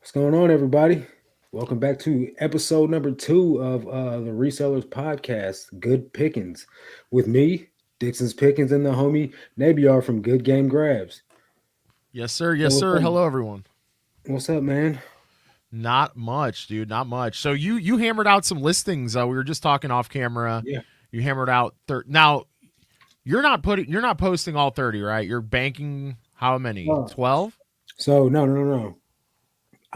What's going on, everybody? Welcome back to episode number 2 of the Resellers podcast, Good Pickins, with me, Dixon's Pickens, and the homie Nabiar from Good Game Grabs. Yes, sir. So Yes, what's sir. up? Hello, everyone. What's up, man? Not much, dude. Not much. So you hammered out some listings. We were just talking off camera. Yeah. You hammered out now. You're not posting all 30, right? You're banking how many? Uh, 12. no.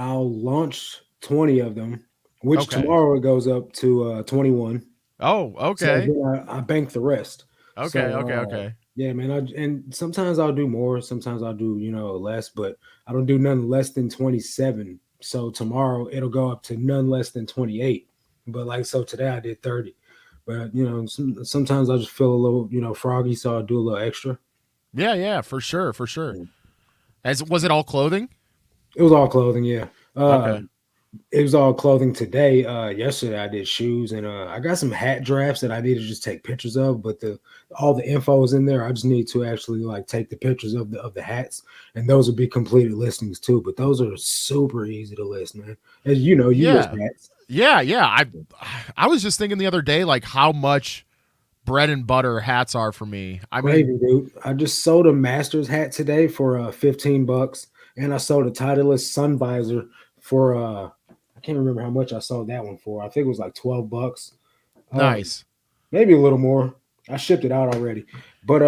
I'll launch 20 of them, which Okay. tomorrow it goes up to 21. Oh, So okay. then I bank the rest. Okay. Okay. So Okay. yeah, man. And sometimes I'll do more. Sometimes I'll do less, but I don't do none less than 27. So tomorrow it'll go up to none less than 28. But like so today I did 30. But sometimes I just feel a little froggy, so I'll do a little extra. Yeah. Yeah. For sure. For sure. Yeah. As was it all clothing? It was all clothing, yeah. Okay. It was all clothing today. Yesterday I did shoes and I got some hat drafts that I need to just take pictures of, but the all the info is in there. I just need to actually like take the pictures of the hats, and those will be completed listings too. But those are super easy to list, man. As you know, you list Yeah. hats. Yeah. Yeah. I was just thinking the other day, like how much bread and butter hats are for me. I mean, Gravy, dude. I just sold a Masters hat today for $15, and I sold a Titleist sun visor for I can't remember how much I sold that one for. I think it was like $12. Uh, nice. Maybe a little more. I shipped it out already. But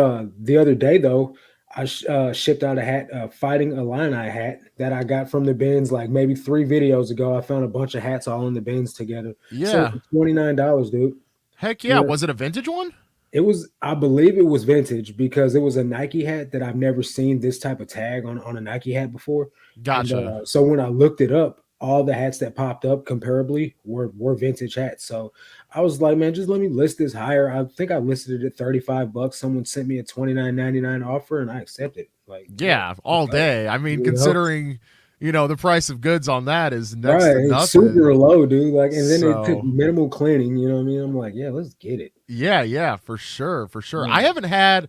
the other day though, I shipped out a hat, Fighting Illini hat that I got from the bins like maybe 3 videos ago. I found a bunch of hats all in the bins together. Sold Yeah. for $29, dude. Heck yeah. Yeah. Was it a vintage one? It was, I believe it was vintage because it was a Nike hat that I've never seen this type of tag on a Nike hat before. And Gotcha. so when I looked it up, all the hats that popped up comparably were vintage hats. So I was like, man, just let me list this higher. I think I listed it at $35. Someone sent me a $29.99 offer and I accepted. Like, yeah, Yeah, let's all go. day. I mean, You know? considering, the price of goods on that is next Right. to It's super nothing. low, dude. Like, and then it took So, minimal cleaning, you know what I mean? I'm like, yeah, let's get it. yeah, yeah, for sure, for sure. I Yeah. haven't had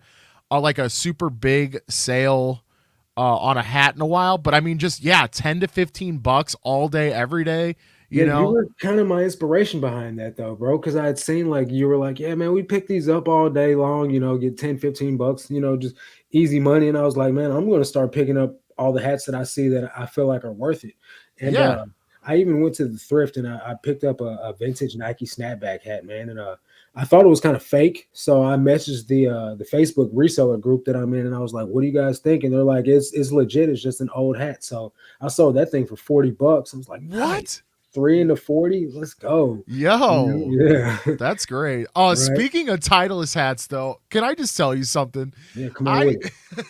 like a super big sale on a hat in a while, but I mean, just yeah, 10 to 15 bucks all day, every day, you Yeah, you know? were kind of my inspiration behind that though, bro. Cause I had seen like you were like, yeah, man, we pick these up all day long, get 10, 15 bucks, just easy money. And I was like, man, I'm gonna start picking up all the hats that I see that I feel like are worth it. And Yeah. I even went to the thrift and I picked up a vintage Nike snapback hat, man. And I thought it was kind of fake. So I messaged the Facebook reseller group that I'm in and I was like, what do you guys think? And they're like, it's legit, it's just an old hat. So I sold that thing for $40. I was like, nice. What? 3 into 40. Let's go. Yo, Yeah. that's great. Right. Speaking of Titleist hats, though, can I just tell you something? Yeah. Come on I with it.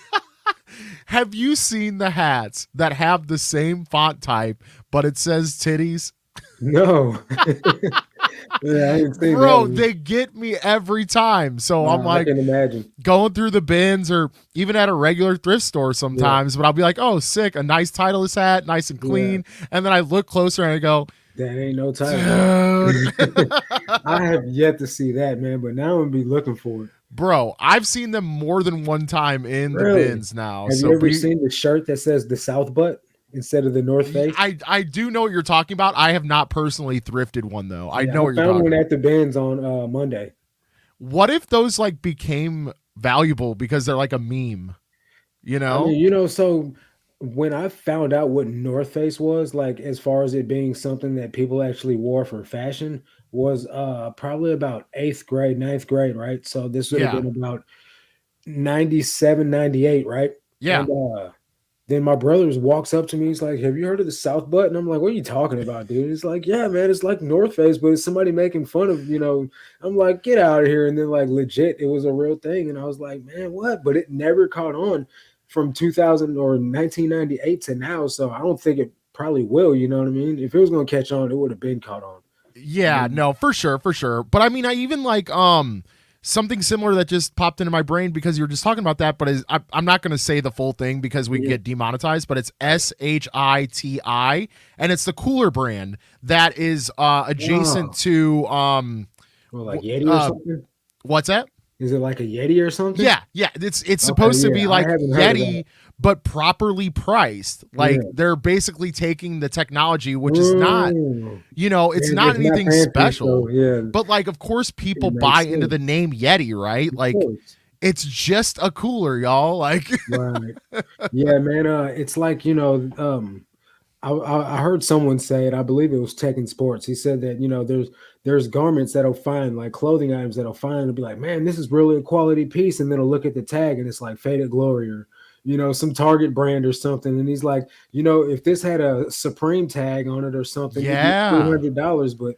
Have you seen the hats that have the same font type, but it says titties? No. Yeah, I didn't see that Bro, one. they get me every time. So I'm I like can imagine. going through the bins or even at a regular thrift store Yeah. sometimes, but I'll be like, oh, sick, a nice Titleist hat, nice and Yeah. clean. And then I look closer and I go, That ain't no title. dude. I have yet to see that, man, but now I'm gonna be looking for it. Bro, I've seen them more than one time in the Really? bins now. Have you So ever be seen the shirt that says the South Butt instead of the North Face? I do know what you're talking about. I have not personally thrifted one though. I Yeah, know I what you're found talking one about. at the bins on Monday. What if those like became valuable because they're like a meme, you I know? mean, so when I found out what North Face was, like as far as it being something that people actually wore for fashion, was probably about eighth grade, ninth grade, right? So this would have Yeah. been about 97, 98, right? Yeah. And then my brothers walks up to me, he's like, have you heard of the South Butt? And I'm like, what are you talking about, dude? It's like, yeah, man, it's like North Face, but it's somebody making fun of. I'm like, get out of here. And then like legit, it was a real thing. And I was like, man, what? But it never caught on from 2000 or 1998 to now. So I don't think it probably will, you know what I mean? If it was going to catch on, it would have been caught on. Yeah, no, for sure, for sure. But I mean, I even like something similar that just popped into my brain because you were just talking about that. But I'm not going to say the full thing because we Yeah. get demonetized. But it's SHITI, and it's the cooler brand that is Wow. adjacent to Well, like w- Yeti or uh something? what's that? Is it like a Yeti or something? Yeah. It's Okay, supposed to be yeah, I like haven't heard of that. Yeti, but properly priced. Like Yeah. they're basically taking the technology, which is not, Mm. it's Yeah, not it's not anything fancy, so special. yeah, But like, of course, it people buy makes into the sense. name Yeti, right? Of Like, course. it's just a cooler, y'all. Like, Right. Yeah, man. It's like, I heard someone say it. I believe it was Tech and Sports. He said that there's garments that'll find like clothing items that'll find and be like, man, this is really a quality piece, and then he'll look at the tag and it's like Faded Glory or some Target brand or something, and he's like, if this had a Supreme tag on it or something, it'd be three yeah, hundred dollars, but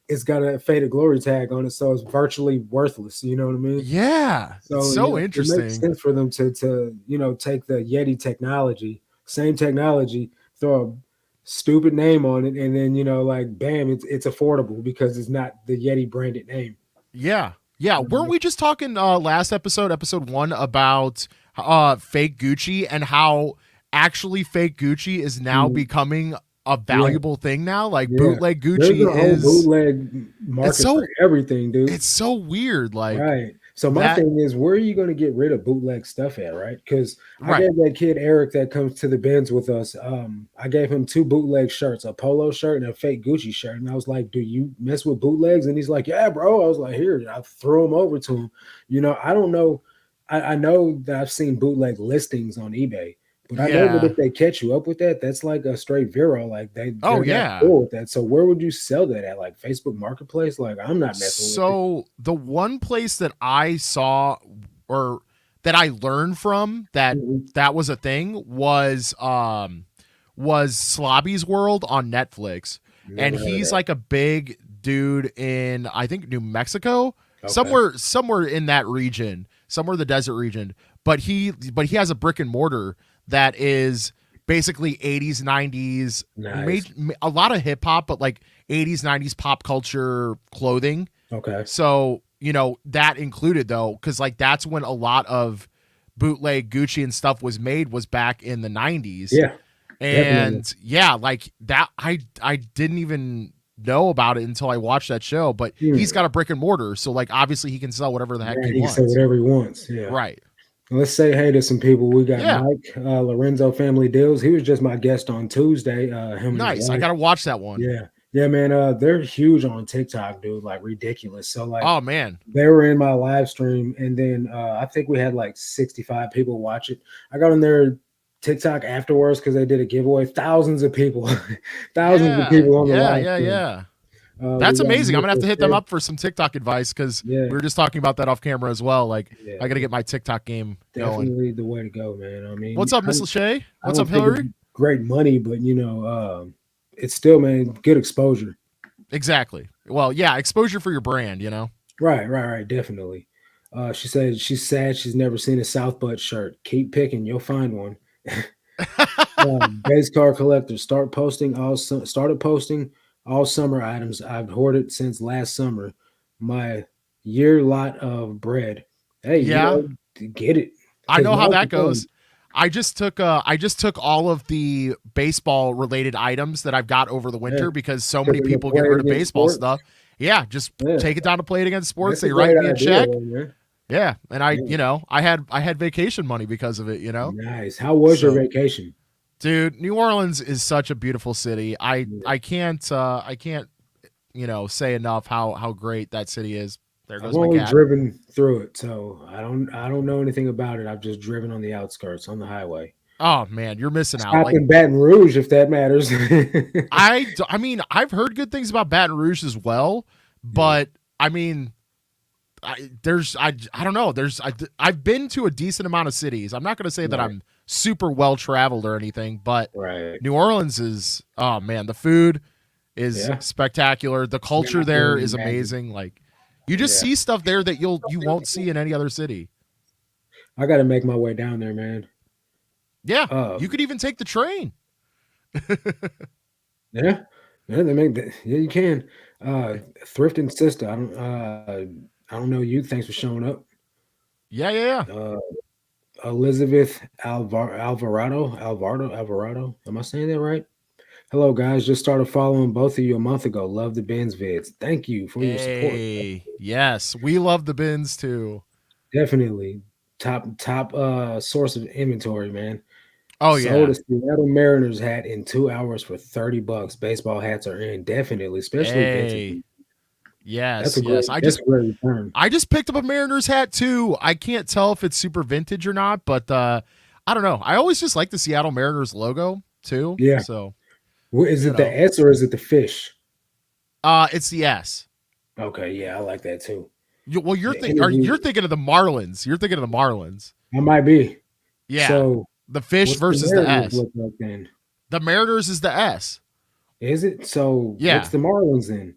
it's got a Faded Glory tag on it, so it's virtually worthless. You know what I mean? yeah. It's So so it makes interesting. sense for them to take the Yeti technology, same technology, throw a stupid name on it, and then like bam, it's affordable because it's not the Yeti branded name. Yeah. Yeah. Weren't Mhm. we just talking last episode 1, about fake Gucci and how actually fake Gucci is now Mm, becoming a yeah, valuable thing now? Like yeah. bootleg There's Gucci a whole is bootleg it's market for so everything, dude. it's so weird. Like Right. So my that thing is, where are you going to get rid of bootleg stuff at, right? Because I right. gave that kid Eric that comes to the bins with us. I gave him two bootleg shirts, a polo shirt and a fake Gucci shirt, and I was like, "Do you mess with bootlegs?" And he's like, "Yeah, bro." I was like, "Here," I threw them over to him. I don't know. I know that I've seen bootleg listings on eBay, but I know that Yeah. if they catch you up with that, that's like a straight viral. Like Oh they're that yeah. cool with that. So where would you sell that at? Like Facebook Marketplace? Like I'm not messing with it. So the one place that I saw, or that I learned from, Mhm. that was a thing, was Slobby's World on Netflix. And Never heard of he's that. like a big dude in, I think, New Mexico, Okay. somewhere in that region, somewhere the desert region. But he has a brick and mortar that is basically 80s, 90s, Nice. a lot of hip hop, but like 80s, 90s pop culture clothing. Okay. So, that included though, because like that's when a lot of bootleg Gucci and stuff was made, was back in the 90s. Yeah, definitely. And yeah, like that, I didn't even know about it until I watched that show. But he's Hmm. got a brick and mortar, so like obviously he can sell whatever the heck Yeah, he he can say wants. whatever he wants. Yeah. Right. Let's say hey to some people. We got Yeah. Mike Lorenzo Family Deals. He was just my guest on Tuesday. Him and his Nice. I wife. gotta watch that one. Yeah. Yeah, man. They're huge on TikTok, dude. Like ridiculous. So like Oh man. they were in my live stream, and then I think we had like 65 people watch it. I got on their TikTok afterwards because they did a giveaway. Thousands of people, thousands of Yeah. people on the Yeah. live Yeah. stream. Yeah. We That's got amazing. I'm gonna have Mr. to hit them Shay. up for some TikTok advice, because Yeah, we were just talking about that off camera as well. Like, yeah, I gotta get my TikTok game going. definitely the way to go, man. I What's mean, up, Miss Lachey? I What's up, don't think it's Hillary? great money, but it's still, man, good exposure. Exactly. Well, yeah, exposure for your brand. Right, right, right, definitely. She said she's sad she's never seen a South Butt shirt. Keep picking, you'll find one. Base car collector, started posting all summer items I've hoarded since last summer. My year lot of bread. Hey, Yeah, get it I because know how now's that the time. goes. I just took all of the baseball related items that I've got over the Yeah, winter, because so took many them to people get play it rid of against baseball sports. stuff. Yeah, just Yeah, take it down to Play It Against Sports. that's a They great write me a idea, check. though, man. Yeah, and I, Yeah, I had vacation money because of it. nice. How was your So, vacation? dude, New Orleans is such a beautiful city. I Yeah. I can't I can't say enough how great that city is. There I've goes my only cat. driven through it, so I don't know anything about it. I've just driven on the outskirts on the highway. Oh man, you're missing out. Stopped Like, in Baton Rouge, if that matters. I mean, I've heard good things about Baton Rouge as well, Yeah, but I mean, I don't know. I've been to a decent amount of cities. I'm not going to say that right, I'm super well traveled or anything, but right. New Orleans is, oh man, the food is Yeah, spectacular. The man, culture I can there only is imagine. amazing. Like, you just Yeah, see stuff there that you won't see in any other city. I got to make my way down there, man. Yeah, you Um, could even take the train. yeah, yeah, they make that. Yeah, you can. Thrift and sister. I don't know you. Thanks for showing up. Yeah, yeah, yeah. Uh, Elizabeth Alvarado. Am I saying that right? Hello, guys. Just started following both of you a month ago. Love the Benz vids. Thank you for your support. Hey, yes, we love the bins too. definitely top source of inventory, man. Oh Sold yeah. a Seattle Mariners hat in 2 hours for $30. Baseball hats are in definitely, especially vintage. Hey. Yes, yes. That's a great return. I just picked up a Mariners hat too. I can't tell if it's super vintage or not, but I don't know. I always just like the Seattle Mariners logo too. Yeah. So, Is you it the know. S or is it the fish? It's the S. Okay, yeah, I like that too. Well, The interview, you're thinking of the Marlins. You're thinking of the Marlins. I might be. Yeah. So, The fish what's the versus the Mariners S. look like then? The Mariners is the S. Is it? So, what's Yeah. the Marlins then?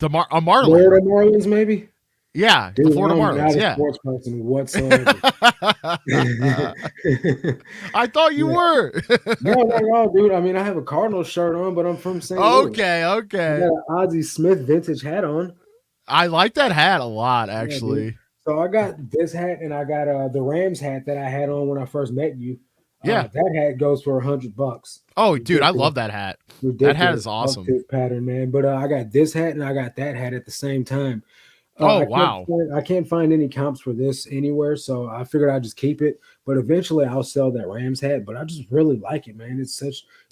A Marlin. Florida Marlins, maybe? Yeah, the Dude, Florida I'm not Marlins. a Yeah. sports person whatsoever. I thought you Yeah. were. No, not at all, dude. I mean, I have a Cardinals shirt on, but I'm from St. Louis. Okay, I got okay. an Ozzie Smith vintage hat on. I like that hat a lot, Yeah, dude. actually. So I got this hat and I got the Rams hat that I had on when I first met you. Yeah. That hat goes for $100. Oh, dude, I Ridiculous, love that hat. That hat ridiculous is awesome. uptick pattern, man. But I got this hat and I got that hat at the same time. Oh, wow. I can't find any comps for this anywhere, so I figured I'd just keep it. But eventually, I'll sell that Rams hat. But I just really like it, man. It's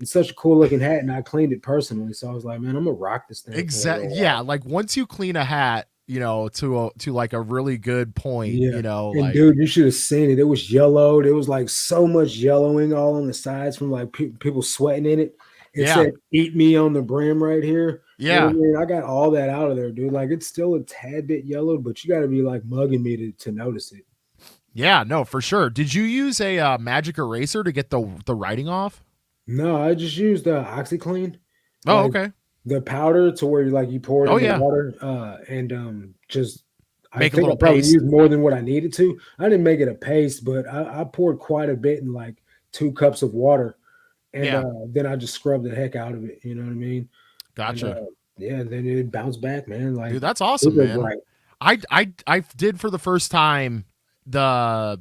such a cool looking hat, and I cleaned it personally, so I was like, man, I'm gonna rock this thing for a Exactly. little Yeah, while. like once you clean a hat, to like a really good point, Yeah, and like dude, you should have seen it. It was yellowed. It was like so much yellowing all on the sides from like people sweating in it. It yeah, said "Eat me" on the brim right here. You know what yeah, I mean? I got all that out of there, dude. Like it's still a tad bit yellowed, but you got to be like mugging me to notice it. yeah. No, for sure. Did you use a magic eraser to get the writing off? No, I just used OxyClean, Oh, like okay. the powder to where you pour it Oh in the yeah, water, and just I make a think I little probably paste. used more than what I needed to. I didn't make it a paste, but I poured quite a bit in like 2 cups of water, and Yeah, then I just scrubbed the heck out of it. You know what I mean? And gotcha, yeah, then it bounced back, man. dude. Like That's awesome, super man. bright. I did for the first time the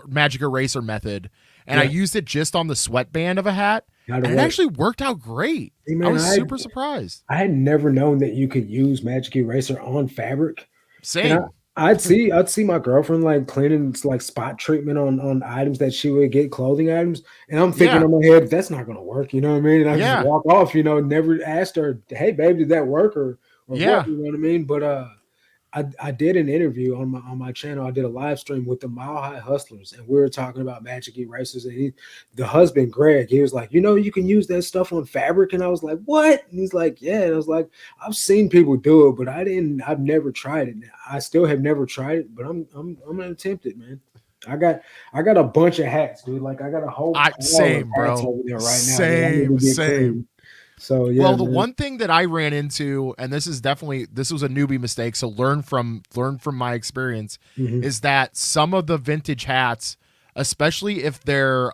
magic eraser method, and I Yeah, used it just on the sweatband of a hat, how to and it work. actually worked out great. Hey, I man, was super surprised. I had never known that you could use Magic Eraser on fabric. And Same. I'd see my girlfriend like cleaning like spot treatment on items that she would get, clothing items, and I'm thinking Yeah. in my head that's not gonna work, you know what I mean? And I just Yeah. walk off, never asked her, hey babe, did that work or what, Yeah. you know what I mean? But I did an interview on my channel. I did a live stream with the Mile High Hustlers, and we were talking about magic erasers. And the husband Greg, he was like, you can use that stuff on fabric. And I was like, what? And he's like, yeah. And I was like, I've seen people do it, but I didn't. I've never tried it. I still have never tried it, but I'm gonna attempt it, man. I got a bunch of hats, dude. Like I got a whole I pile of same, hats bro. over there right now that I need to Same, get same. clean. So yeah, Well, the man. one thing that I ran into, and this was a newbie mistake, so learn from my experience, Mhm. is that some of the vintage hats, especially if they're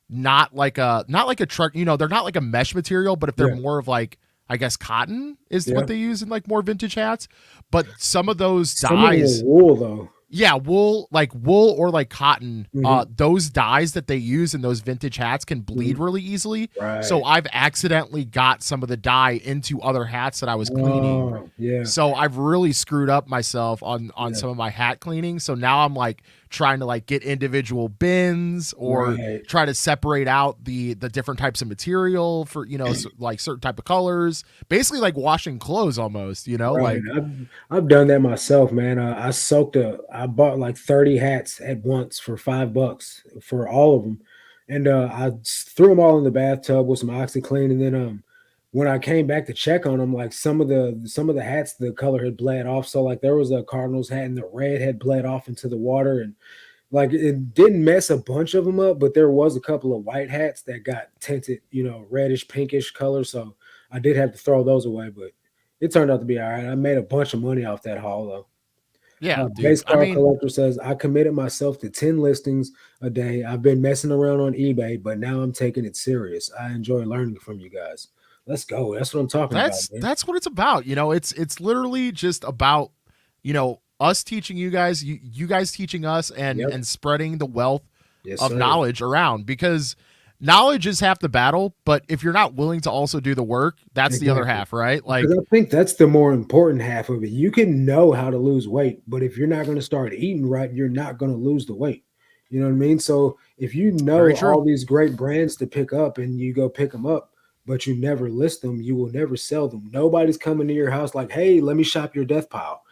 not like a truck, they're not like a mesh material, but if they're Yeah, more of like, I guess cotton is yeah. what they use in like more vintage hats. But some of those Some of them are dyes, wool though. yeah, wool or like cotton, Mhm. those dyes that they use in those vintage hats can bleed Mhm. really easily. So Right. I've accidentally got some of the dye into other hats that I was cleaning. Oh, yeah, So I've really screwed up myself on yeah, some of my hat cleaning. So now I'm like trying to like get individual bins or right, try to separate out the different types of material for like certain type of colors. Basically like washing clothes almost, right. like I've done that myself, man. I bought like 30 hats at once for $5 for all of them, and threw them all in the bathtub with some OxyClean, and then when I came back to check on them, like some of the hats, the color had bled off. So like there was a Cardinals hat, and the red had bled off into the water, and like it didn't mess a bunch of them up, but there was a couple of white hats that got tinted, reddish, pinkish color. So I did have to throw those away, but it turned out to be all right. I made a bunch of money off that haul though. yeah, dude. Base I Car mean, Collector says, I committed myself to 10 listings a day. I've been messing around on eBay, but now I'm taking it serious. I enjoy learning from you guys. Let's go. That's what I'm talking about, man. that's what it's about. It's literally just about, us teaching you guys, you guys teaching us and Yep. spreading the wealth Yes, of sir. knowledge around because knowledge is half the battle, but if you're not willing to also do the work, that's the other Exactly. half, right? Because Like, I think that's the more important half of it. You can know how to lose weight, but if you're not going to start eating right, you're not going to lose the weight. You know what I mean? So if you very know true. all these great brands to pick up and you go pick them up, but you never list them, you will never sell them. Nobody's coming to your house like, hey, let me shop your death pile.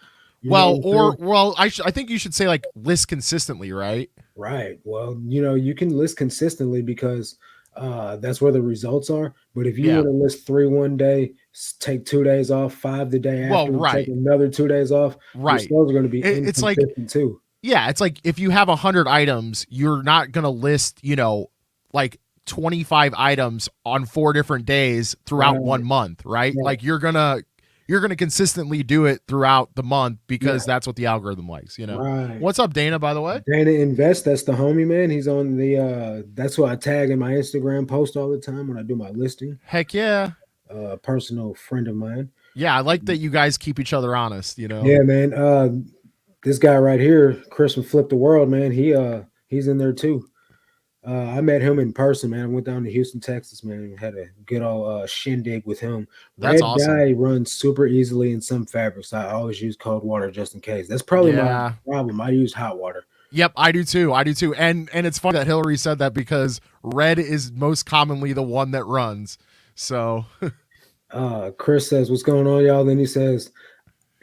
You know what I'm saying? I think you should say like list consistently, right? Right. Well, you can list consistently because that's where the results are. But if you Yeah. want to list three one day, take 2 days off, five the day Well, after, take right, another 2 days off, your right. sales are going to be It's like, inconsistent too. yeah, it's like if you have 100 items, you're not gonna list, like 25 items on 4 different days throughout Right. 1 month, right? Right. Like you're gonna consistently do it throughout the month because Right. that's what the algorithm likes. Right. What's up, Dana, by the way? Dana Invest, that's the homie man. He's on the that's who I tag in my Instagram post all the time when I do my listing. Heck yeah. Personal friend of mine. Yeah, I like that you guys keep each other honest. Yeah, man. This guy right here, Chris from Flip the World, man, he's in there too. I met him in person, man. I went down to Houston, Texas, man, and had a good old shindig with him. That's Red awesome. dye runs super easily in some fabrics. I always use cold water just in case. That's probably my Yeah. problem. I use hot water. Yep, I do too. I do too. And it's funny that Hillary said that because red is most commonly the one that runs. So Chris says, "What's going on, y'all?" Then he says,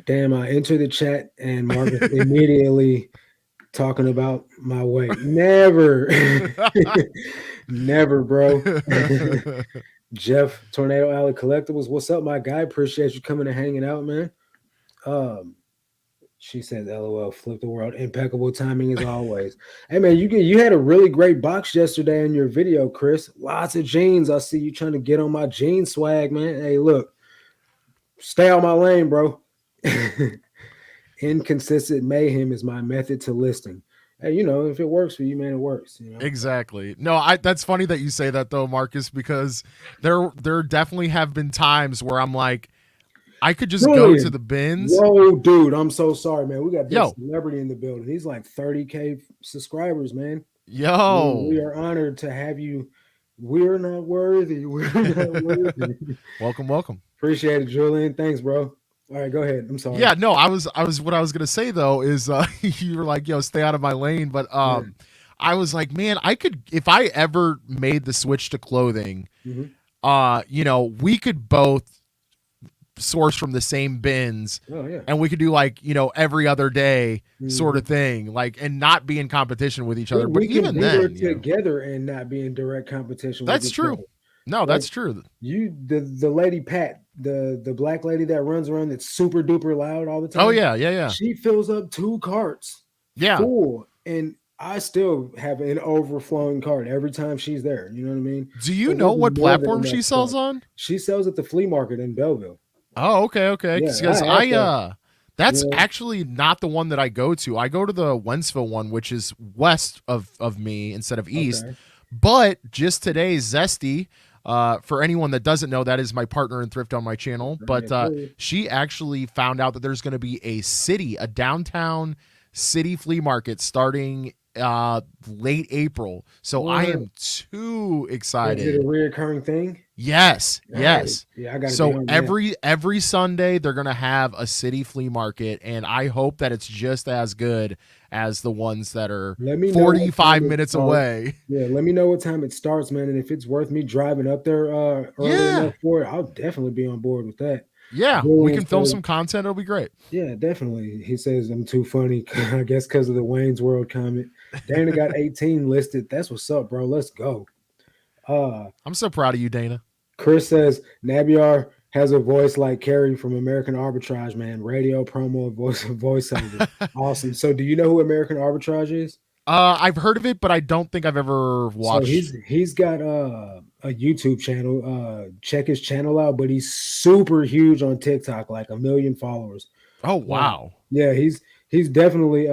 "Damn, I enter the chat and Marcus immediately talking about my weight. Never, never, bro." Jeff Tornado Alley Collectibles, what's up, my guy? Appreciate you coming and hanging out, man. Um, she said, "LOL, flip the world, impeccable timing as always." Hey, man, you had a really great box yesterday in your video, Chris. Lots of jeans. I see you trying to get on my jean swag, man. Hey, look, stay out my lane, bro. Inconsistent mayhem is my method to listing. Hey, if it works for you, man, it works. exactly. No, that's funny that you say that though, Marcus, because there definitely have been times where I'm like, I could just go to Julian, the bins. whoa, dude, I'm so sorry, man. We got big Yo, celebrity in the building. He's like 30K subscribers, man. We yo. are honored to have you. We're not worthy. We're not worthy. Welcome, welcome. Appreciate it, Julian. Thanks, bro. All right, go ahead. I'm sorry. Yeah, no, I was what I was gonna say though is you were like, yo, stay out of my lane. But Yeah. I was like, man, I could if I ever made the switch to clothing, Mhm. we could both source from the same bins Oh, yeah. and we could do like, every other day sort Mhm. of thing, like and not be in competition with each We, other. But we can even be there then. together and not be in direct competition with That's each true. other. No, Like that's true. the lady Pat, the black lady that runs around that's super duper loud all the Oh time. yeah, yeah, yeah. She fills up 2 carts Yeah. full, and I still have an overflowing cart every time she's there. You know what I mean? Do you So know there's what more than platform she enough sells stuff. on? She sells at the flea market in Belleville. Oh, okay, okay. Yeah, Because I asked her. that's You actually not the one that I go to. I go to the Wentzville one, which is west of me instead of east. okay, But just today, Zesty, for anyone that doesn't know, that is my partner in thrift on my channel. But right, cool. she actually found out that there's going to be a downtown city flea market starting late April. So I What? am too Is excited. it a reoccurring thing? Yes, Nice. yes. Yeah, I got to get So on that. every Sunday they're gonna have a city flea market, and I hope that it's just as good as the ones that are Let me know what time 45 it minutes starts. away. Yeah, let me know what time it starts, man. And if it's worth me driving up there early Yeah, enough for it, I'll definitely be on board with that. yeah. We Julian can film says, some content. It'll be great. yeah, definitely. He says I'm too funny, I guess because of the Wayne's World comment. Dana got 18 listed. That's what's up, bro. Let's go. Uh I'm so proud of you, Dana. Chris says Nabiar has a voice like Carrie from American Arbitrage, man. Radio promo voiceover. Awesome. So do you know who American Arbitrage is? I've heard of it, but I don't think I've ever So watched. he's got a YouTube channel. Check his channel out, but he's super huge on TikTok, like 1 million followers. Oh Uh, wow, yeah, he's definitely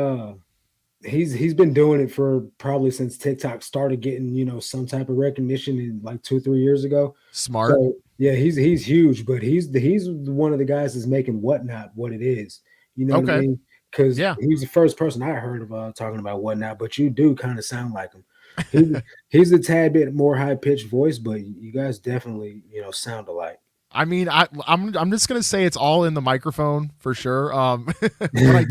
he's been doing it for probably since TikTok started getting, some type of recognition in like 2-3 years ago. smart. So yeah, he's huge, but he's one of the guys that's making Whatnot what it is. You know what I Okay, mean? Because yeah. he's the first person I heard of talking about Whatnot, but you do kind of sound like him. He he's a tad bit more high pitched voice, but you guys definitely sound alike. I mean, I'm just gonna say it's all in the microphone for sure. But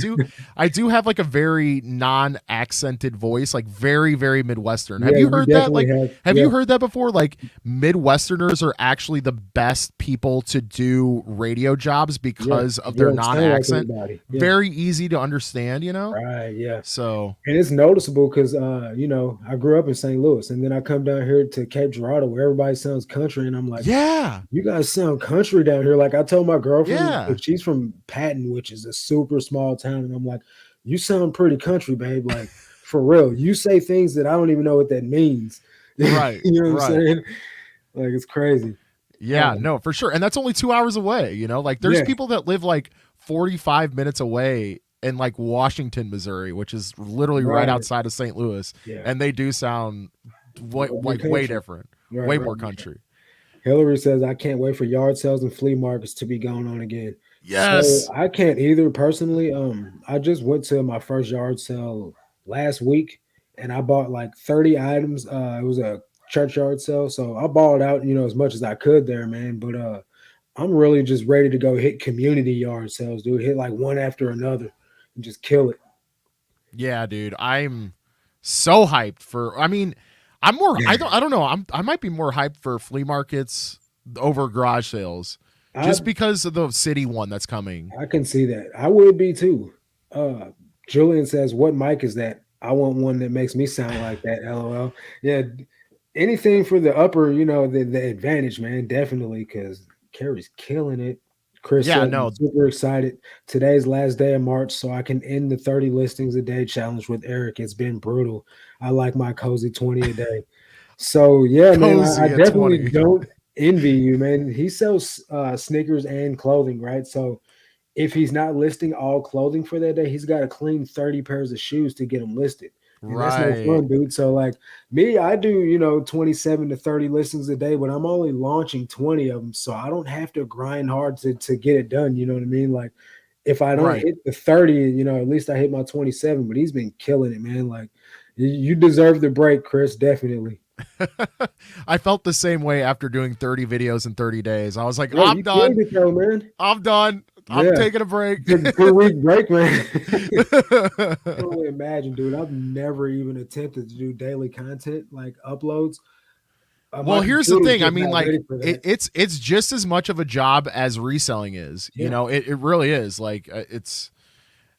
I do have like a very non-accented voice, like very very Midwestern. Have Yeah, you you heard that? definitely Like, have. have Yeah, you heard that before? Like, Midwesterners are actually the best people to do radio jobs yeah. because of You their don't sound like non-accent. anybody. Yeah, Very easy to understand, you know. right. Yeah. So And it's noticeable because I grew up in St. Louis, and then I come down here to Cape Girardeau where everybody sounds country, and I'm like, yeah, you guys sound country down here. Like I told my girlfriend, yeah. she's from Patton, which is a super small town, and I'm like, you sound pretty country, babe. Like for real, you say things that I don't even know what that means. You Right, know what I'm right. saying? Like it's crazy. Yeah, no, for sure. And that's only 2 hours away, you know? Like there's Yeah, people that live like 45 minutes away in like Washington, Missouri, which is literally right right. outside of St. Louis, Yeah, and they do sound more like way country. different, Right, way right. more country. Hillary says, I can't wait for yard sales and flea markets to be going on again. So Yes. I can't either personally. I just went to my first yard sale last week and I bought like 30 items. It was a church yard sale. So I bought out, as much as I could there, man. But I'm really just ready to go hit community yard sales, dude. Hit like one after another and just kill it. Yeah, dude. I'm so hyped for I mean, I don't know. I might be more hyped for flea markets over garage sales I just because of the city one that's coming. I can see that. I would be too. Julian says, "What mic is that? I want one that makes me sound like that." LOL. Yeah, anything for the upper, the advantage, man, definitely. Because Carrie's killing it. Chris Yeah, said, "I'm no. super excited. Today's last day of March, so I can end the 30 listings a day challenge with Eric. It's been brutal. I like my cozy 20 a day." So yeah, man, I Cozy at definitely 20. don't envy you, man. He sells sneakers and clothing, right? So if he's not listing all clothing for that day, he's got to clean 30 pairs of shoes to get them listed. And that's no Right. fun, dude. So like me, I do, 27 to 30 listings a day, but I'm only launching 20 of them. So I don't have to grind hard to get it done. You know what I mean? Like if I don't Right. hit the 30, at least I hit my 27, but he's been killing it, man. Like you deserve the break, Chris. Definitely. I felt the same way after doing 30 videes in 30 days. I was like, Yeah, I'm you killed done. it though, man. I'm done. I'm Yeah. taking a break. Took a 2 week break, man. I can only imagine, dude. I've never even attempted to do daily content like uploads. My Well, here's the computer's thing. I just mean, not like ready for that. it's just as much of a job as reselling is. You Yeah, know, it really is. Like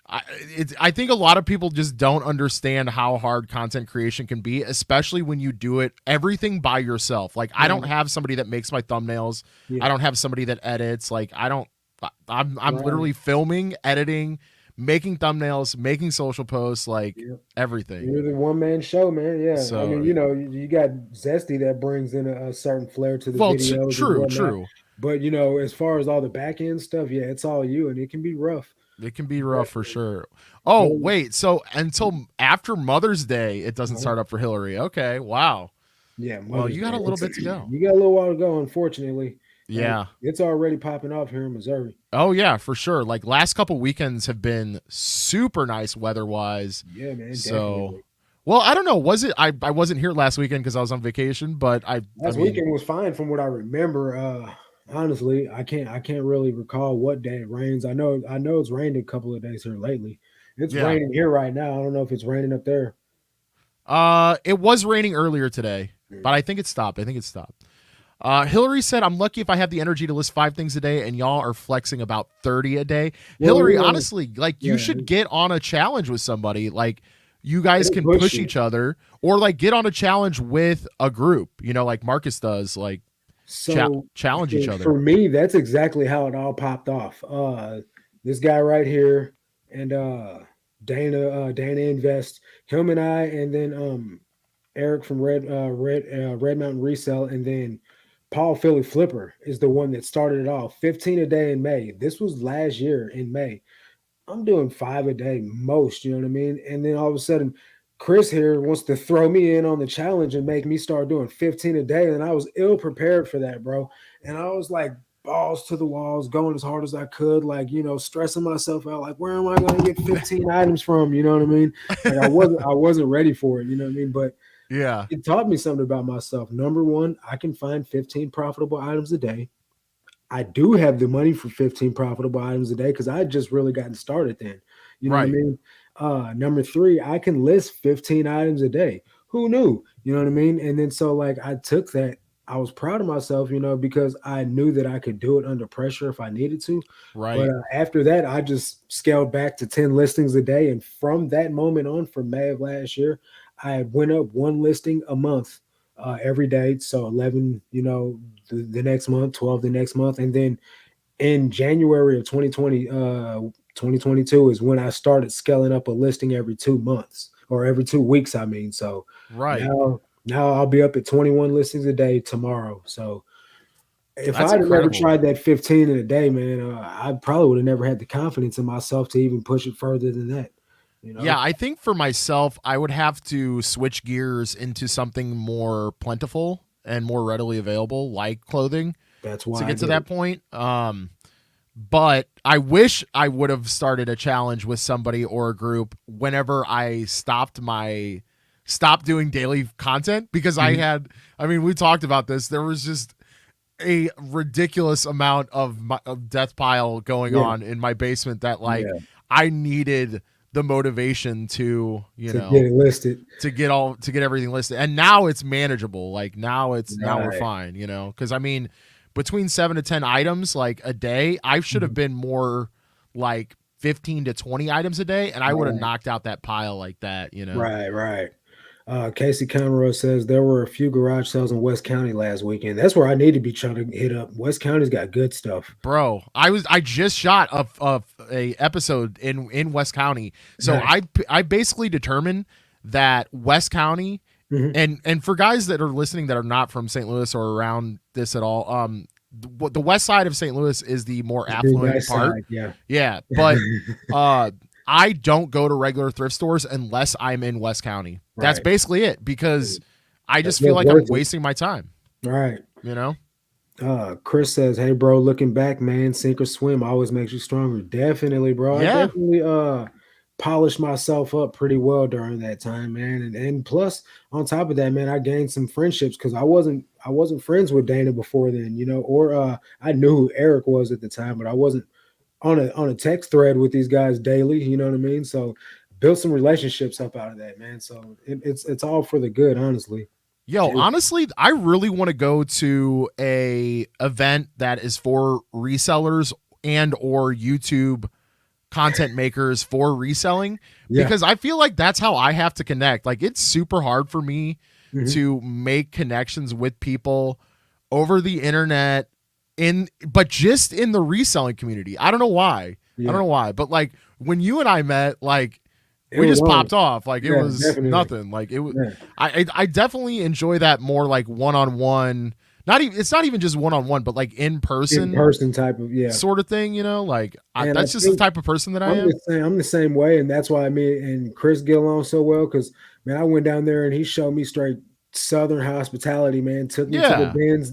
I think a lot of people just don't understand how hard content creation can be, especially when you do it everything by yourself. Like I don't right. have somebody that makes my thumbnails. I Yeah, don't have somebody that edits. Like I don't. I'm right. literally filming, editing, making thumbnails, making social posts, like Yeah. everything. You're the one man show, man. Yeah. I mean, So, you got Zesty that brings in a certain flair to the well, videos and true, whatnot. true. But, as far as all the back end stuff, yeah, it's all you and it can be rough. It can be rough for Definitely. sure. Oh, Hillary, wait. So until after Mother's Day, it doesn't uh-huh. start up for Hillary. Okay. Wow. Yeah, Well, Mother's you got Day. a little It's bit to go. you got a little while to go, unfortunately. Like Yeah. it's already popping off here in Missouri. Oh, yeah, for sure. Like last couple weekends have been super nice weather wise. Yeah, man, So, definitely. well, I don't know. Was it? I wasn't here last weekend because I was on vacation, but I Last mean, weekend was fine from what I remember. Honestly, I can't really recall what day it rains. I know it's rained a couple of days here lately. It's yeah. raining here right now. I don't know if it's raining up there. It was raining earlier today, but Mm. I think it stopped. I think it stopped. Hillary said, I'm lucky if I have the energy to list 5 things a day, and y'all are flexing about 30 a day. Well, Hillary, honestly, like you yeah, should get on a challenge with somebody. Like you guys it'll can push push you. each other or like get on a challenge with a group, like Marcus does, like So challenge each for other. me, that's exactly how it all popped off. This guy right here and Dana Invest, him and I, and then Eric from Red Mountain Resell, and then Paul Philly Flipper is the one that started it all. 15 a day in May. This was last year in May. I'm doing 5 a day most, you know what I mean? And then all of a sudden, Chris here wants to throw me in on the challenge and make me start doing 15 a day. And I was ill prepared for that, bro. And I was like balls to the walls, going as hard as I could, like, stressing myself out, like, where am I gonna get 15 items from? You know what I mean? Like I wasn't ready for it, you know what I mean? But Yeah. it taught me something about myself. Number one, I can find 15 profitable items a day. I do have the money for 15 profitable items a day because I had just really gotten started then. You know what I Right. mean? Number three, I can list 15 items a day. Who knew? You know what I mean? And then so like I took that. I was proud of myself, because I knew that I could do it under pressure if I needed to. But Right. after that, I just scaled back to 10 listings a day. And from that moment on, from May of last year, I went up one listing a month every day. So 11, the next month, 12 the next month. And then in January of 2022 is when I started scaling up a listing every 2 months or every 2 weeks. I mean, so Right. now I'll be up at 21 listings a day tomorrow. So if That's I'd have never incredible. tried that 15 in a day, man, I probably would have never had the confidence in myself to even push it further than that, you Yeah, know? I think for myself, I would have to switch gears into something more plentiful and more readily available, like clothing, That's to why I get to did that it. point. But I wish I would have started a challenge with somebody or a group whenever I stopped doing daily content because Mhm. I mean, we talked about this. There was just a ridiculous amount of death pile going Yeah. on in my basement that like Yeah. I needed the motivation to, To get it listed. to get everything listed. And now it's manageable. Like now we're Right. fine, cuz I mean between 7 to 10 items like a day, I should have Mhm. been more like 15 to 20 items a day and I would have Right. knocked out that pile like that. Right. Right. Casey Conroe says there were a few garage sales in West County last weekend. That's where I need to be trying to hit up. West County's got good stuff. Bro, I just shot a episode in West County. So Nice. I basically determined that West County, Mhm. and for guys that are listening that are not from St. Louis or around this at all, the west side of St. Louis is the more It's the affluent west part. side, yeah. Yeah, but uh I don't go to regular thrift stores unless I'm in West County. That's Right. basically it because I That's just feel what's like I'm worth it. wasting my time, Right. you know? Chris says, "Hey, bro, looking back, man, sink or swim always makes you stronger." Definitely, bro. I Yeah. definitely polished myself up pretty well during that time, man. And plus, on top of that, man, I gained some friendships because I wasn't friends with Dana before then, or I knew who Eric was at the time, but I wasn't on a text thread with these guys daily. You know what I mean? So built some relationships up out of that, man. So it's all for the good, honestly. Yo, honestly, I really want to go to a event that is for resellers and or YouTube content makers for reselling Yeah. because I feel like that's how I have to connect. Like it's super hard for me Mhm. to make connections with people over the internet but just in the reselling community. I don't know why. I don't Yeah. know why, but like when you and I met, like It we was just on. popped off. Like it Yeah, was definitely. nothing. Like it was. Yeah. I definitely enjoy that more like one on one. Not even it's not even just one on one, but like in In person person type of, yeah. sort of thing. Like And I that's just the think type of person that I I'm am. the same way, and that's why I mean and Chris get along so well because man, I went down there and he showed me straight Southern hospitality, man. Took me to the Yeah, Benz,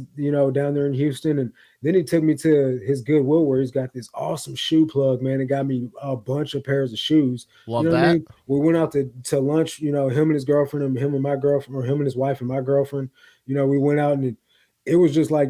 down there in Houston, and then he took me to his Goodwill where he's got this awesome shoe plug, man. It got me a bunch of pairs of shoes. You love know what I that. mean? We went out to lunch, him and his girlfriend, and him and my girlfriend, or him and his wife and my girlfriend. We went out and it was just like,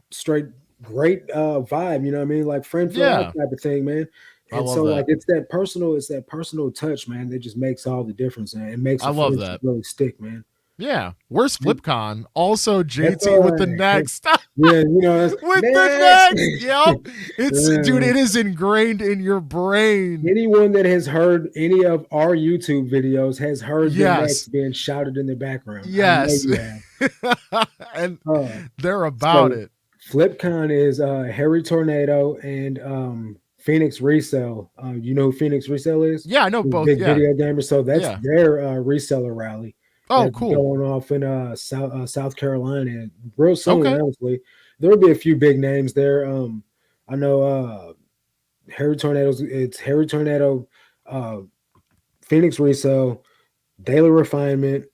straight great vibe, you know what I mean? Like friend for life Yeah, type of thing, man. I And love so like that. it's that personal touch, man, that just makes all the difference, and it makes I a love friendship that. really stick, man. Yeah. Where's And FlipCon? Also that's JT all with the right. next. Yeah, that's With the next. next. Yep. It's dude, Yeah. it is ingrained in your brain. Anyone that has heard any of our YouTube videos has heard the Yes. next being shouted in the background. I know Yes. you have. And Uh, they're about so it. FlipCon is Harry Tornado and Phoenix Resell. You know who Phoenix Resell is? Yeah, I know He's a both. big Yeah. video gamer. So that's Yeah. their reseller rally Oh, that's cool. going off in South Carolina real soon. Okay. Honestly, there will be a few big names there. I know Harry Tornado's. It's Harry Tornado, uh, Phoenix Resell, Daily Refinement.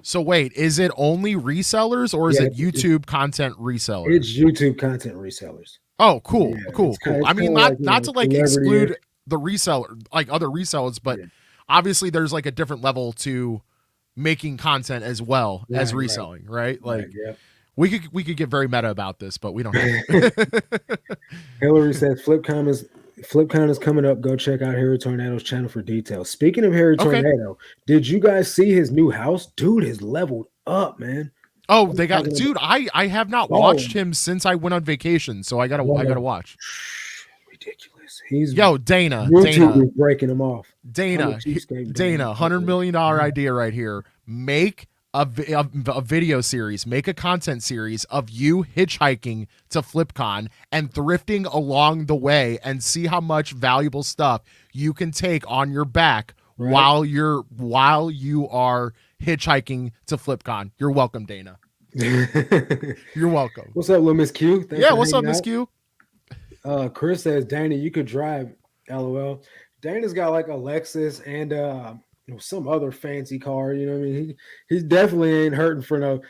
So wait, is it only resellers or is Yeah, it YouTube content it's resellers? YouTube content resellers. Oh, cool. Yeah, Cool. Cool. I it's kind mean, of like not to like celebrity ish. exclude the reseller, like other resellers, but Yeah. obviously there's like a different level to making content as well as Right, reselling, right? right, Like yeah. we could get very meta about this, but we don't have to. Hillary says FlipCon is coming up. Go check out Harry Tornado's channel for details. Speaking of Harry Okay. Tornado, did you guys see his new house? Dude has leveled up, man. Oh, I'm they got talking about dude. I have not watched balling. him since I went on vacation, so I gotta Bro, watch. ridiculous. He's Yo, Dana, YouTube is breaking him off. I'm a Dana, cheapskate. Dana, $100 million idea right here. Make a video series, make a content series of you hitchhiking to FlipCon and thrifting along the way, and see how much valuable stuff you can take on your back Right. while you are hitchhiking to FlipCon. You're welcome, Dana. You're welcome. What's up, little Miss Q? Thanks Yeah, for what's up, hanging Miss out. Q? Chris says, Dana, you could drive. LOL. Dana's got like a Lexus and some other fancy car. You know what I mean? He definitely ain't hurting for no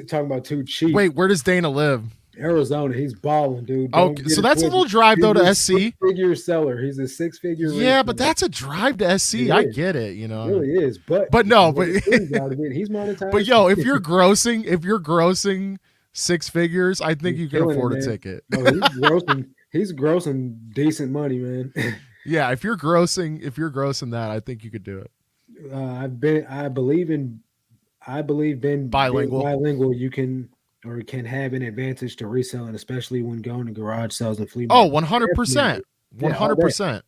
talking about too cheap. Wait, where does Dana live? Arizona, he's balling, dude. Don't Okay, get so it that's a twisted. little drive though to He's a SC. six-figure seller. He's a six-figure. Yeah, but reseller. that's a drive to SC. It I is. get it, you know. It really is. But no, what but he brings out of it, he's monetized. but yo, if you're grossing six figures, I think He's you can killing it, afford a man. ticket. No, he's grossing decent money, man. Yeah, if you're grossing that, I think you could do it. I believe being Bilingual. bilingual, you can have an advantage to reselling, especially when going to garage sales and flea Oh, markets. 100%. Yeah, all day. 100%.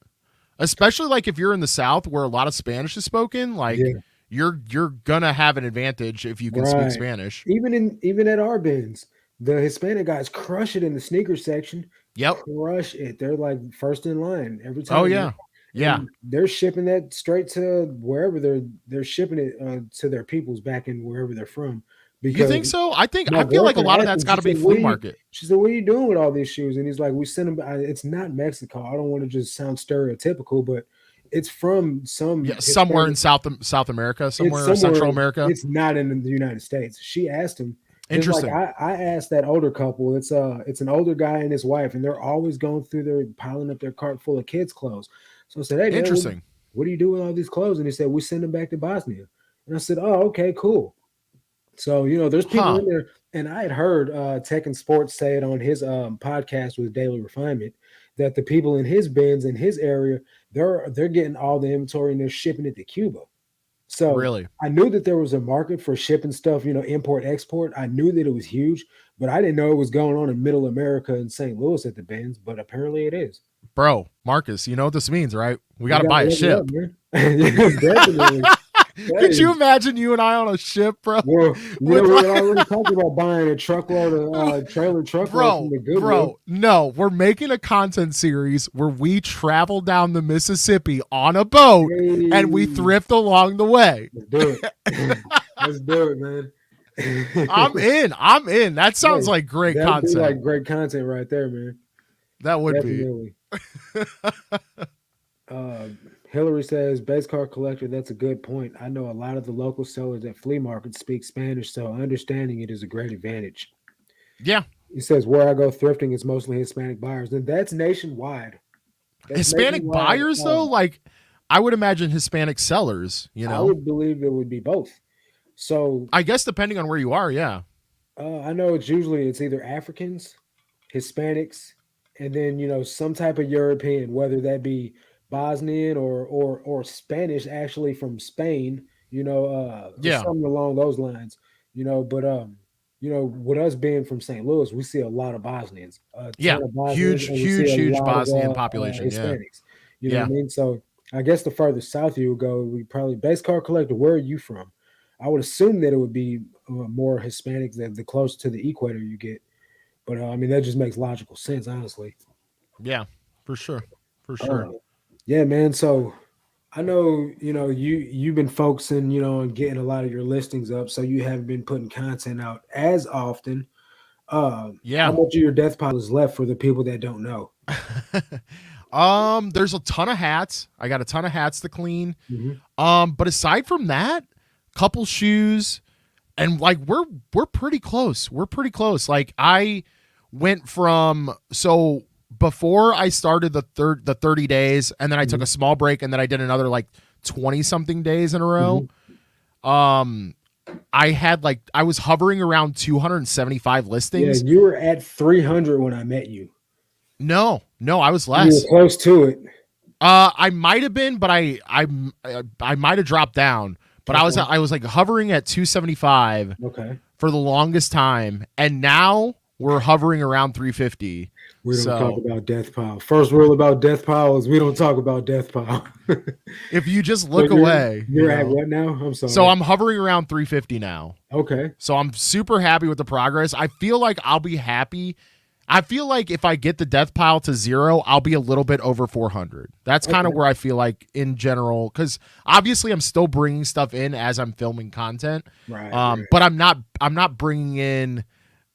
Especially like if you're in the South where a lot of Spanish is spoken, like Yeah. you're gonna have an advantage if you can speak Right. Spanish. Even at our bins, the Hispanic guys crush it in the sneaker section. Yep. Crush it. They're like first in line every time. Oh yeah. Yeah. And they're shipping that straight to wherever they're shipping it to their peoples back in wherever they're from. You think so? I feel like a girlfriend lot of asked that's him, got to she be said, flea market. She said, "What are you doing with all these shoes?" And he's like, "We sent them. It's not Mexico. I don't want to just sound stereotypical, but it's from some somewhere in South America, somewhere Central America. It's not in the United States." She asked him. Interesting. Like I asked that older couple. It's an older guy and his wife, and they're always going through their piling up their cart full of kids' clothes. So I said, "Hey, man, interesting. What do you do with all these clothes?" And he said, "We send them back to Bosnia." And I said, "Oh, okay, cool." So there's people in there, and I had heard Tech and Sports say it on his podcast with Daily Refinement that the people in his bins in his area, they're getting all the inventory and they're shipping it to Cuba. So really, I knew that there was a market for shipping stuff, import export. I knew that it was huge, but I didn't know it was going on in Middle America and St. Louis at the bins. But apparently it is. Bro, Marcus, you know what this means, right? We got to buy a ship. Definitely. Could you imagine you and I on a ship, bro? Well, we're already talking about buying a truckload of trailer truckload from the Goodwill. Bro, no, we're making a content series where we travel down the Mississippi on a boat and we thrift along the way. Let's do it. Let's do it, man. I'm in. That sounds like great content. Like great content right there, man. That would Definitely. Hillary says, base car collector, that's a good point. I know a lot of the local sellers at flea markets speak Spanish, so understanding it is a great advantage. Yeah. He says, where I go thrifting, it's mostly Hispanic buyers. And that's nationwide. Hispanic buyers, though? Like, I would imagine Hispanic sellers, I would believe it would be both. So I guess depending on where you are, yeah. I know it's either Africans, Hispanics, and then, some type of European, whether that be Bosnian or Spanish, actually from Spain, something along those lines, but with us being from St. Louis, we see a lot of Bosnians. Huge Bosnian population. Hispanics. You know what I mean? So I guess the further south you would go, we probably base car collector. Where are you from? I would assume that it would be more Hispanic than the closer to the equator you get. But that just makes logical sense, honestly. Yeah, for sure. For sure. Yeah, man. So I know, you've been focusing, on getting a lot of your listings up. So you haven't been putting content out as often. How much of your death pile is left for the people that don't know? There's a ton of hats. I got a ton of hats to clean. Mm-hmm. But aside from that, couple shoes, and like we're pretty close. We're pretty close. Like I went from before I started the 30 days, and then I took a small break, and then I did another like 20 something days in a row. I was hovering around 275 Yeah, listings. you were at 300 when I met you. No, I was You were less. close to it. I might have been, but I might have dropped down. But Okay. I was like hovering at 275 Okay. for the longest time, and now we're hovering around 350. We don't talk So about death pile. First rule about death pile is we don't talk about death pile. if you just So look away, you're at what now? I'm So sorry. I'm hovering around 350 now. Okay. So I'm super happy with the progress. I feel like I'll be happy. I feel like if I get the death pile to 0, I'll be a little bit over 400. That's kind of Okay. where I feel like in general, because obviously I'm still bringing stuff in as I'm filming content. Right. Right. But I'm not bringing in,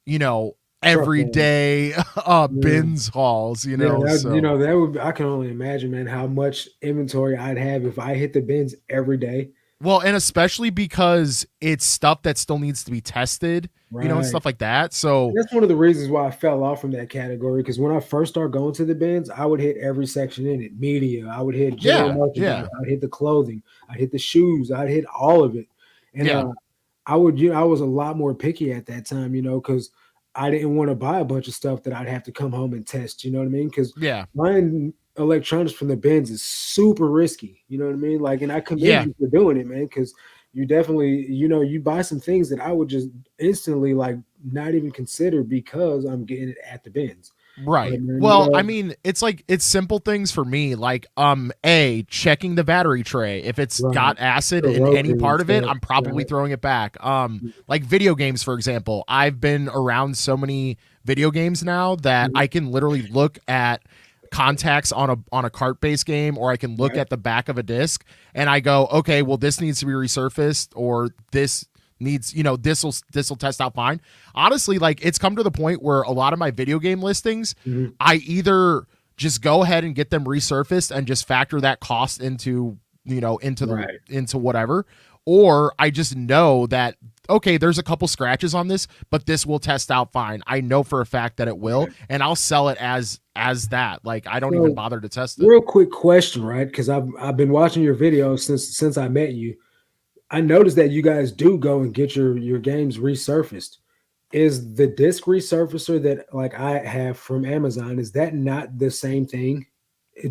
you know, Truckload. everyday Yeah. bins hauls, you Yeah, know. So that would I can only imagine, man, how much inventory I'd have if I hit the bins every day. well, and especially because it's stuff that still needs to be tested, you know, and Right. stuff like that. So That's one of the reasons why I fell off from that category. Because when I first started going to the bins, I would hit every section in it. Media, I would hit general yeah, merchandise, yeah, I'd hit the clothing, I'd hit the shoes, I'd hit all of it. And yeah, I was a lot more picky at that time, because I didn't want to buy a bunch of stuff that I'd have to come home and test. You know what I mean? Because yeah, buying electronics from the bins is super risky. You know what I mean? Like, and I commend yeah. you for doing it, man. Because you definitely, you buy some things that I would just instantly like not even consider because I'm getting it at the bins. But Right. man, Well, I mean, it's like it's simple things for me, like checking the battery tray. If it's right, got acid in any corrosion and part of it, stuff, I'm probably right? throwing it back. Like video games, for example. I've been around so many video games now that Mhm. I can literally look at contacts on a cart based game, or I can look Right. at the back of a disc and I go, okay, well, this needs to be resurfaced, or this needs, this will test out fine. Honestly, like it's come to the point where a lot of my video game listings, Mhm. I either just go ahead and get them resurfaced and just factor that cost into, Right. into whatever, or I just know that okay, there's a couple scratches on this, but this will test out fine. I know for a fact that it will, Right. and I'll sell it as that. Like I don't even So, bother to test it. real quick question, right? Because I've been watching your videos since I met you. I noticed that you guys do go and get your games resurfaced. Is the disc resurfacer that like I have from Amazon, is that not the same thing?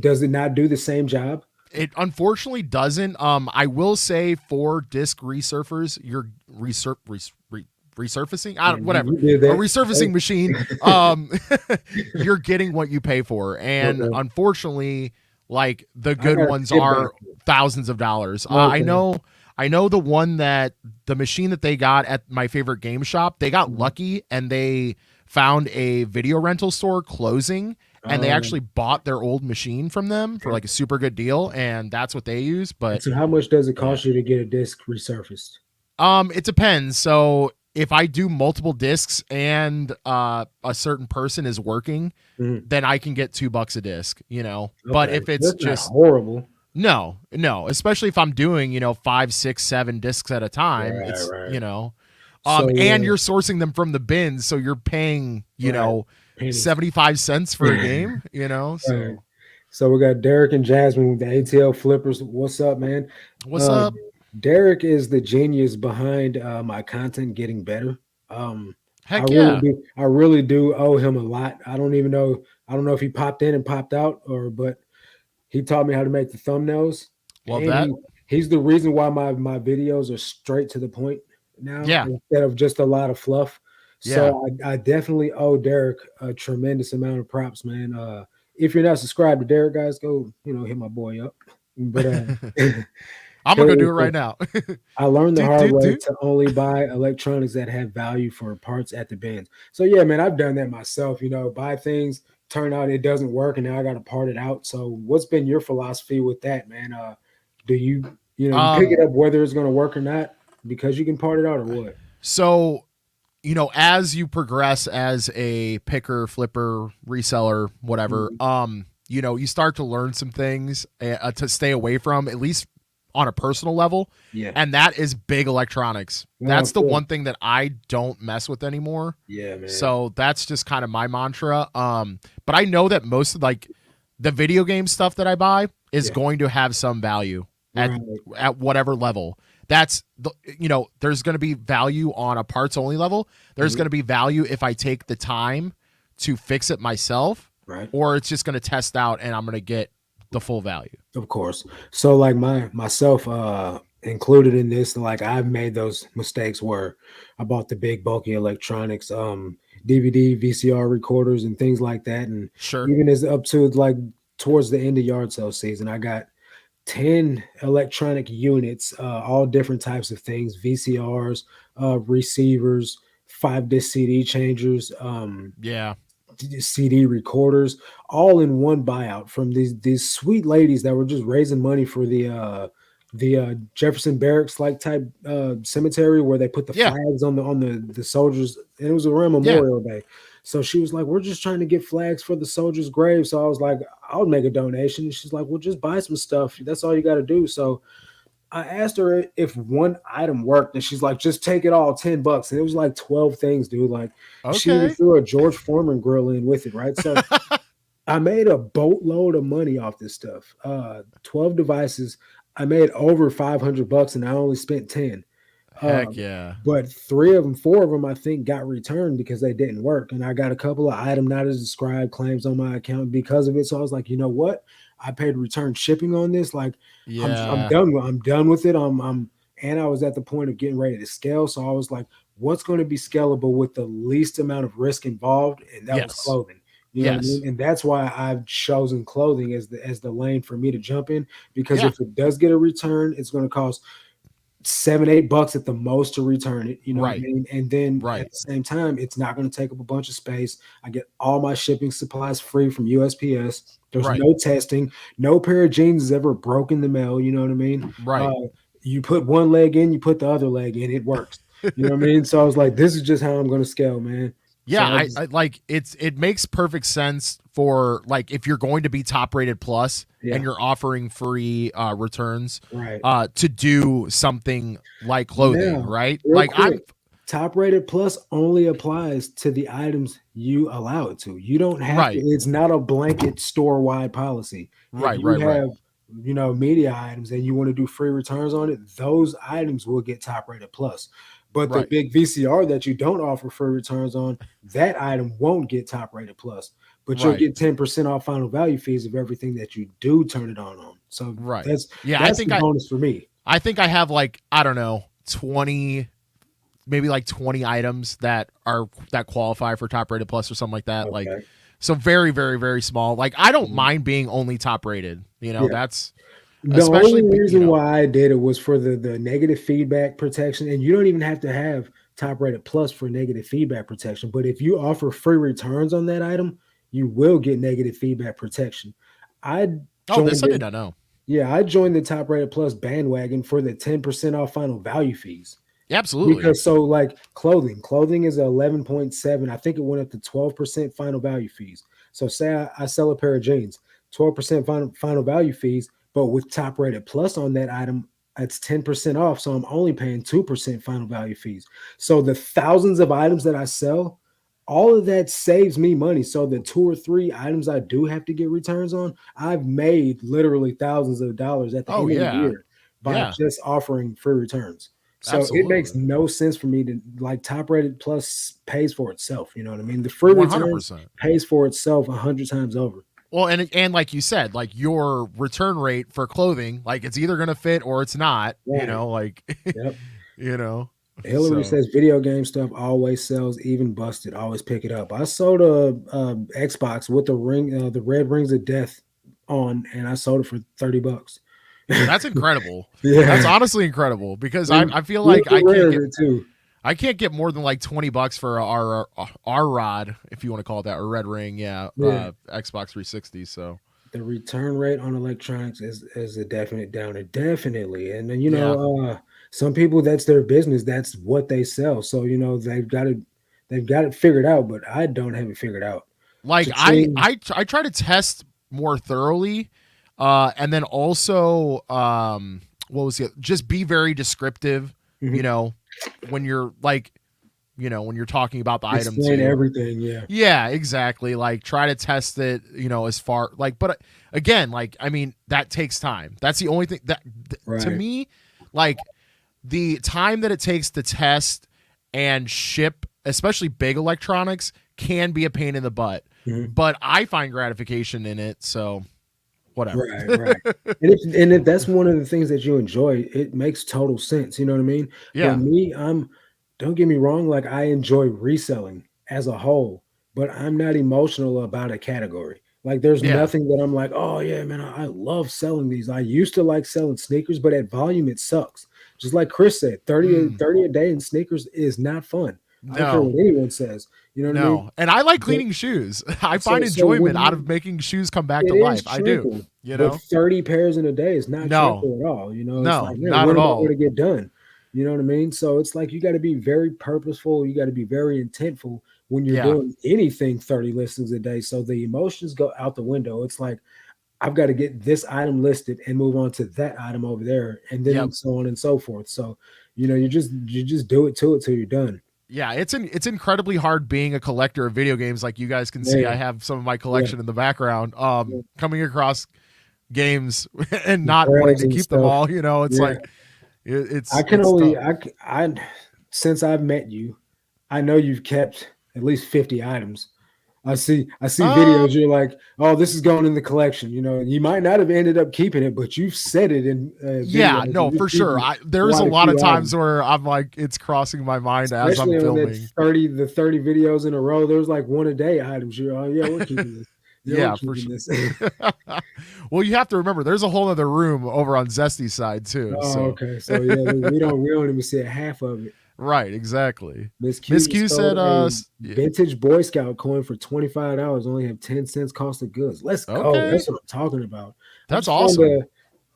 Does it not do the same job? It unfortunately doesn't. I will say for disc resurfers, your resurfacing, Yeah, whatever, you did a that. resurfacing machine, um, you're getting what you pay for, and Okay. unfortunately, like the I good got ones skip back. are thousands of dollars. Okay. I know the one that the machine that they got at my favorite game shop, they got Mhm. lucky and they found a video rental store closing, and they Um, actually bought their old machine from them for okay. like a super good deal, and that's what they use. And But so how much does it yeah, cost you to get a disc resurfaced? it depends. So if I do multiple discs and a certain person is working, Mhm. then I can get $2 a disc, But Okay. if it's That's not just horrible. no, especially if I'm doing, 5, 6, 7 discs at a time, Right, right. So and you're sourcing them from the bins, so you're paying, right. Pennies. 75 cents for a game, Right. so So we got Derek and Jasmine with the ATL Flippers. What's up, man? what's Uh, up? Derek is the genius behind my content getting better. Um, Heck yeah. I really do owe him a lot. I don't know if he popped in and popped out, but he taught me how to make the thumbnails, Love and that. he's the reason why my videos are straight to the point now Yeah. instead of just a lot of fluff. Yeah. So I definitely owe Derek a tremendous amount of props, man. If you're not subscribed to Derek, guys, go hit my boy up. But I'm gonna go do it right now. I learned the do, hard do, way do. to only buy electronics that have value for parts at the bins. So yeah, man, I've done that myself. Buy things, turn out it doesn't work, and now I got to part it out. So what's been your philosophy with that, man? Do you pick it Um, up whether it's going to work or not because you can part it out or what? so as you progress as a picker, flipper, reseller, whatever, Mhm. you start to learn some things to stay away from, at least on a personal level. Yeah. And that is big electronics. Oh, That's the cool. one thing that I don't mess with anymore. Yeah, man. So that's just kind of my mantra. But I know that most of like the video game stuff that I buy is Yeah. going to have some value at Right. at whatever level. that's the, there's going to be value on a parts only level. There's Mhm. going to be value if I take the time to fix it myself, Right. or it's just going to test out and I'm going to get the full value. Of course. So like myself included in this, like I've made those mistakes where I bought the big bulky electronics, DVD, VCR recorders and things like that. And Sure. even as up to like towards the end of yard sale season, I got 10 electronic units, all different types of things, VCRs, receivers, 5 disc CD changers, Yeah. CD recorders, all in one buyout from these sweet ladies that were just raising money for the Jefferson Barracks like type cemetery where they put the Yeah. flags on the soldiers, and it was around Yeah. Memorial Day. So she was like, "We're just trying to get flags for the soldiers' graves." So I was like, "I'll make a donation." And she's like, "Well, just buy some stuff. That's all you got to do." So I asked her if one item worked, and she's like, "Just take it all, $10." And it was like 12 things, dude. Like she even Okay. threw a George Foreman grill in with it, right? So I made a boatload of money off this stuff. 12 devices. I made over $500 and I only spent 10. Heck Um, yeah. but four of them, I think, got returned because they didn't work. And I got a couple of item not as described claims on my account because of it. So I was like, you know what? I paid return shipping on this. Like, I'm Yeah. done. I'm done with it. And I was at the point of getting ready to scale. So I was like, what's going to be scalable with the least amount of risk involved? And that was Yes. clothing. You know what I Yes. mean? And that's why I've chosen clothing as the lane for me to jump in. Because Yeah. if it does get a return, it's going to cost $7-8 at the most to return it. You know what I Right. mean? And then at Right. the same time, it's not going to take up a bunch of space. I get all my shipping supplies free from USPS. There's Right. no testing. No pair of jeans is ever broken in the mail. You know what I mean? Right. You put one leg in, you put the other leg in, it works. You know what I mean? So I was like, this is just how I'm going to scale, man. Yeah, So I I just, like it makes perfect sense for like if you're going to be top rated plus and yeah, you're offering free returns right. to do something like clothing, Now, right? real Like I've quick, top rated plus only applies to the items you allow it to. You don't have to, right, it's not a blanket store wide policy. If right, you right, right, have, media items and you want to do free returns on it, those items will get top rated plus. But the right, big VCR that you don't offer free returns on, that item won't get top rated plus. But you'll right, get 10% off final value fees of everything that you do turn it on. So right. that's Yeah, that's the bonus for me. I think I have like I don't know 20 maybe like 20 items that qualify for top rated plus or something like that. Like Okay. so very very very small. Like I don't Mhm. mind being only top rated. Yeah. That's The especially only reason why I did it was for the negative feedback protection, and you don't even have to have top rated plus for negative feedback protection. But if you offer free returns on that item, you will get negative feedback protection. I oh, this joined I it. did not know. Yeah, I joined the top rated plus bandwagon for the 10% off final value fees. Yeah, absolutely. Because so like clothing is 11.7. I think it went up to 12% final value fees. So say I sell a pair of jeans, 12% final value fees, but with top rated plus on that item, it's 10% off. So I'm only paying 2% final value fees. So the thousands of items that I sell, all of that saves me money. So the 2 or 3 items I do have to get returns on, I've made literally thousands of dollars at the Oh end of the yeah. year by Yeah, just offering free returns. So it makes absolutely. no sense for me to like top rated plus pays for itself. You know what I mean? The free returns 100%. pays for itself 100 times over. Well, and like you said, like your return rate for clothing, like it's either going to fit or it's not, Right. like Yep. you know. Hillary So, says video game stuff always sells, even busted. Always pick it up. I sold a Xbox with the the red rings of death on, and I sold it for $30. that's incredible. That's Yeah, honestly incredible because and I feel like really rare of it too. I can't get more than like $20 for our rod, if you want to call it that, or red ring, yeah, Yeah. Xbox 360. So The return rate on electronics is a definite downer, definitely. And then yeah, some people that's their business, that's what they sell. So they've got it figured out, but I don't have it figured out. like Cha-ching. I try to test more thoroughly, and then also what was it? Just be very descriptive. You Mhm. know, when you're like, when you're talking about the item Explain too. everything. Yeah. Yeah, exactly. Like try to test it, as far like, but again, like I mean, that takes time. That's the only thing that to Right. me, like the time that it takes to test and ship, especially big electronics, can be a pain in the butt. Mhm. But I find gratification in it, so whatever. Right. And if that's one of the things that you enjoy, it makes total sense. You know what I mean? But Yeah. me, don't get me wrong, like I enjoy reselling as a whole, but I'm not emotional about a category. Like there's Yeah. nothing that I'm like, oh yeah, man, I love selling these. I used to like selling sneakers, but at volume it sucks. Just like Chris said, 30, Mm, 30 a day in sneakers is not fun. I don't care no. what anyone says. You know what I mean? No. And I like But cleaning shoes. I so find so when enjoyment out you of making shoes come back it to is life. I do. tranquil, You but know? 30 pairs in a day is not No. tranquil at all. You know, it's No, like, man, not at when am I going all. to get done? You know what I mean? So it's like you got to be very purposeful. You got to be very intentful when you're Yeah. doing anything 30 listings a day. So the emotions go out the window. It's like, I've got to get this item listed and move on to that item over there, and then Yep. so on and so forth. So, you just do it till you're done. Yeah, it's incredibly hard being a collector of video games. Like you guys can see, I Man, have some of my yeah, collection in the background. yeah. Coming across games and The not wanting trails to and keep them stuff. all, it's Yeah. like I can it's only tough. I since I've met you, I know you've kept at least 50 items. I see videos. Um, You're like, oh, this is going in the collection. You might not have ended up keeping it, but you've said it in yeah, videos, no, and you're for sure. keeping There's a quite a lot of few times items. where I'm like, it's crossing my mind as I'm Especially on that filming. 30 videos in a row. There's like one a day items. You're, oh yeah, we're keeping this. Yeah, we're Yeah, for keeping sure. this. Well, you have to remember, there's a whole other room over on Zesty's side too. Oh, So okay. So yeah, we don't even see a half of it. right, exactly. Miss Q Miss just Q sold said, a yeah, vintage Boy Scout coin for $25. Only have 10 cents cost of goods. Let's go. okay, That's what I'm talking about. I that's just found awesome.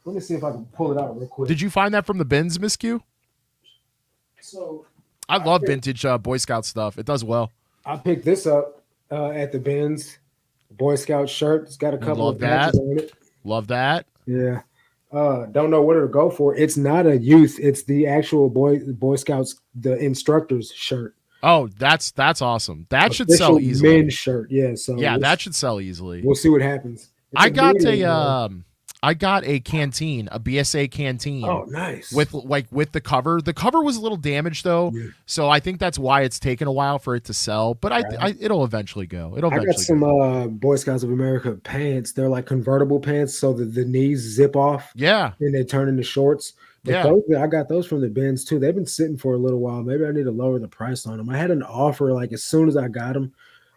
let me see if I can pull it out real quick. Did you find that from the bins, Miss Q? So I I love picked, vintage Boy Scout stuff. It does well. I picked this up at the Benz Boy Scout shirt. It's got a couple Love of patches that. on it. Love that. Yeah. Don't know what it'll go for. It's not a youth. It's the actual Boy Scouts, the instructors shirt, Oh, that's awesome. That should sell official easily. men's shirt. Yeah. So Yeah, that should sell easily. we'll see what happens. It's I a got medium, a though. I got a canteen, a BSA canteen Oh, nice. with the cover. The cover was a little damaged though, Yeah. so I think that's why it's taken a while for it to sell. But Right. it'll eventually go. It'll I got eventually some go. Boy Scouts of America pants. They're like convertible pants, so the knees zip off Yeah, and they turn into shorts. But yeah. those I got those from the bins too. They've been sitting for a little while. Maybe I need to lower the price on them. I had an offer like as soon as I got them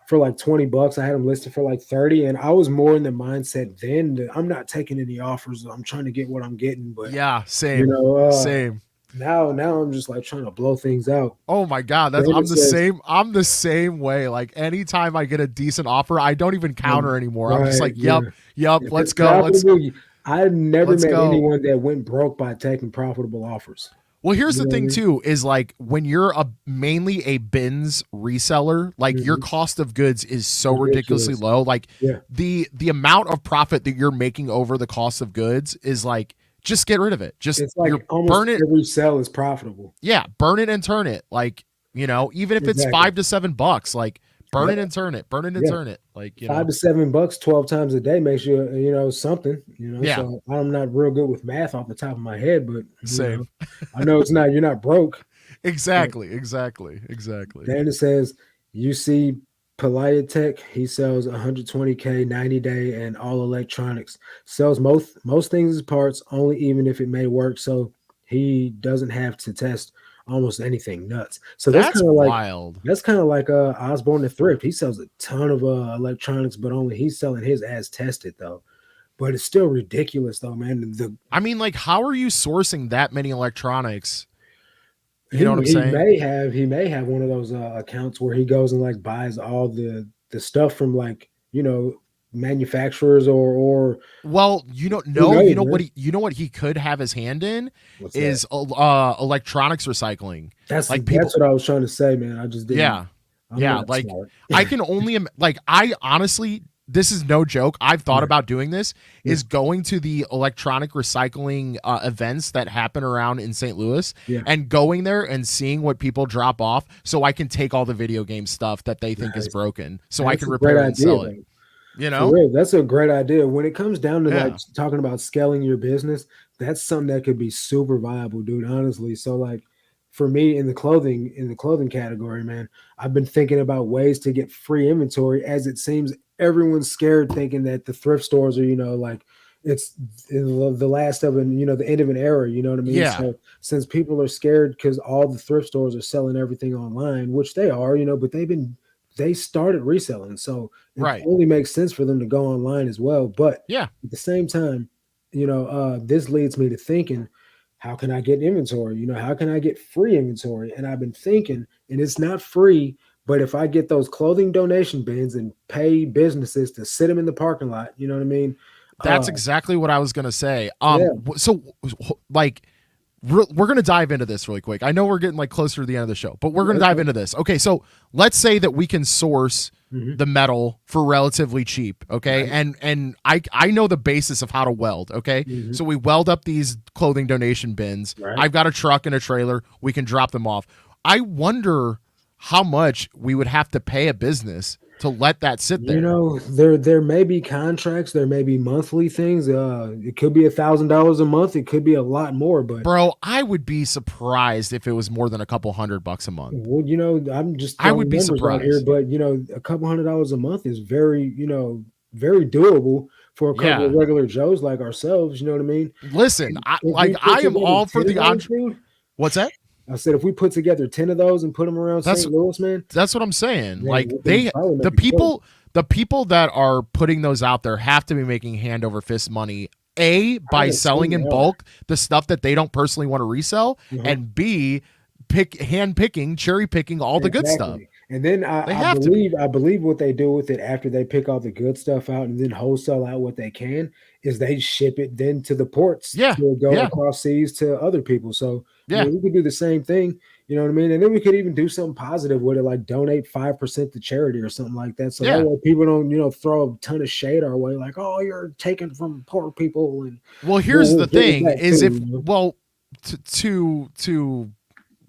for like $20. I had them listed for like 30, and I was more in the mindset then that I'm not taking any offers. I'm trying to get what I'm getting, but Yeah, you same. know, Same. now I'm just like trying to blow things out. Oh my god, that's Brandon says, I'm the same way. Like anytime I get a decent offer, I don't even counter anymore. I'm just right, like, yeah. yep, If let's it's go. profitable, I've never Let's met go. anyone that went broke by taking profitable offers. Well, here's You the know what I thing mean? too, is like when you're mainly a bins reseller, like your Mhm. cost of goods is so ridiculously Ridiculous. low. Like Yeah. the amount of profit that you're making over the cost of goods is like, just get rid of it. Just It's like almost burn it. every sell is profitable. Yeah, burn it and turn it. Like, even if it's Exactly. $5 to $7, like burn it Yeah. and turn it. Burn it and Yeah. turn it. Like, $5 to $7, 12 times a day makes you something. yeah, So I'm not real good with math off the top of my head, but same. I know it's not. You're not broke. But Exactly. Dana says you see Tech. He sells 120K 90-day and all electronics. Sells most things as parts only, even if it may work. So he doesn't have to test almost anything. Nuts. So that's That's kind of like wild. Osborne the Thrift. He sells a ton of electronics, but only he's selling his as tested though. But it's still ridiculous though, man. I mean, like, how are you sourcing that many electronics? You He know what I'm he saying? may have one of those accounts where he goes and like buys all the stuff from like manufacturers or Well, who no, knows, man. you know what he could have his hand in What's that? is electronics recycling. That's Like people, that's what I was trying to say, man. I just didn't. yeah, I'm yeah. not Like smart. I can only like I honestly, this is no joke. I've thought Yeah. about doing this. Yeah. Is going to the electronic recycling events that happen around in St. Louis Yeah. and going there and seeing what people drop off, so I can take all the video game stuff that they think is Nice. broken, so I That's can a repair great it and idea, sell it. though. you For know? real, that's a great idea. When it comes down to like Yeah. talking about scaling your business, that's something that could be super viable, dude. Honestly, so like for me in the clothing category, man, I've been thinking about ways to get free inventory. As it seems everyone's scared, thinking that the thrift stores are, like it's the last of an, the end of an era. You know what I mean? Yeah. So since people are scared because all the thrift stores are selling everything online, which they are, but they started reselling, so it Right. only makes sense for them to go online as well. But Yeah. at the same time, this leads me to thinking, how can I get inventory? How can I get free inventory? And I've been thinking, and it's not free, but if I get those clothing donation bins and pay businesses to sit them in the parking lot, you know what I mean? That's exactly what I was going to say. Yeah. So like we're going to dive into this really quick. I know we're getting like closer to the end of the show, but we're going to dive Okay. into this. Okay, so let's say that we can source Hmm. the metal for relatively cheap, okay? Right. And I know the basis of how to weld, okay? Hmm. So we weld up these clothing donation bins. Right. I've got a truck and a trailer. We can drop them off. I wonder how much we would have to pay a business to let that sit there. There may be contracts, there may be monthly things. It could be $1,000 a month. It could be a lot more, but Bro, I would be surprised if it was more than a couple $100 a month. well, I'm just I would throwing be numbers out here, surprised. but a couple $100 a month is very, very doable for a couple of Yeah. regular Joes like ourselves. You know what I mean? Listen, And if we I put am together all for 10 of the those, entre. dude, What's that? I said if we put together 10 of those and put them around That's St. Louis, man, that's what I'm saying. man, Like we can probably make a killing. the people that are putting those out there have to be making hand over fist money. A, by I'd assume selling they in are. bulk the stuff that they don't personally want to resell, Uh-huh. and B, hand picking, cherry picking all the good stuff. Exactly. And then They I have to be. believe what they do with it after they pick all the good stuff out and then wholesale out what they can is they ship it then to the ports Yeah, to go yeah, across seas to other people. So yeah, we could do the same thing, you know what I mean? And then we could even do something positive with it, like donate 5% to charity or something like that. So that yeah. way people don't, throw a ton of shade our way, like, oh, you're taking from poor people and Well, we'll, here's we'll the give it thing: back is too, if well, to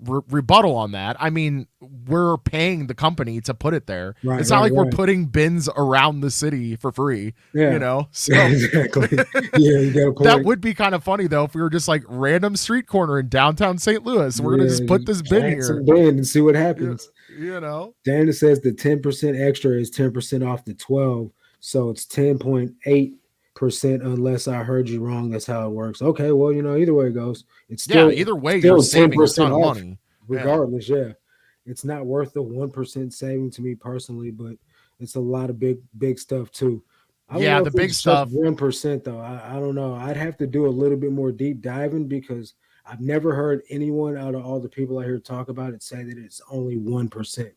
rebuttal on that, I mean, we're paying the company to put it there. Right, It's not right, like we're right. putting bins around the city for free, you Yeah. know. Yeah, So exactly. Yeah, you got a that point. would be kind of funny though if we were just like random street corner in downtown St. Louis. We're gonna Yeah, just put this bin plant here, some band and see what you, happens. you know. Dana says the 10% extra is 10% off the 12. So it's 10.8% unless I heard you wrong. That's how it works. Okay, well, either way it goes, it's Yeah. still Either way, you're still saving a 10% ton of off, money. Yeah. regardless. Yeah. It's not worth the 1% saving to me personally, but it's a lot of big stuff too. I don't Yeah. know The if big it's just stuff. 1% though. I don't know. I'd have to do a little bit more deep diving because I've never heard anyone out of all the people I hear talk about it say that it's only 1%.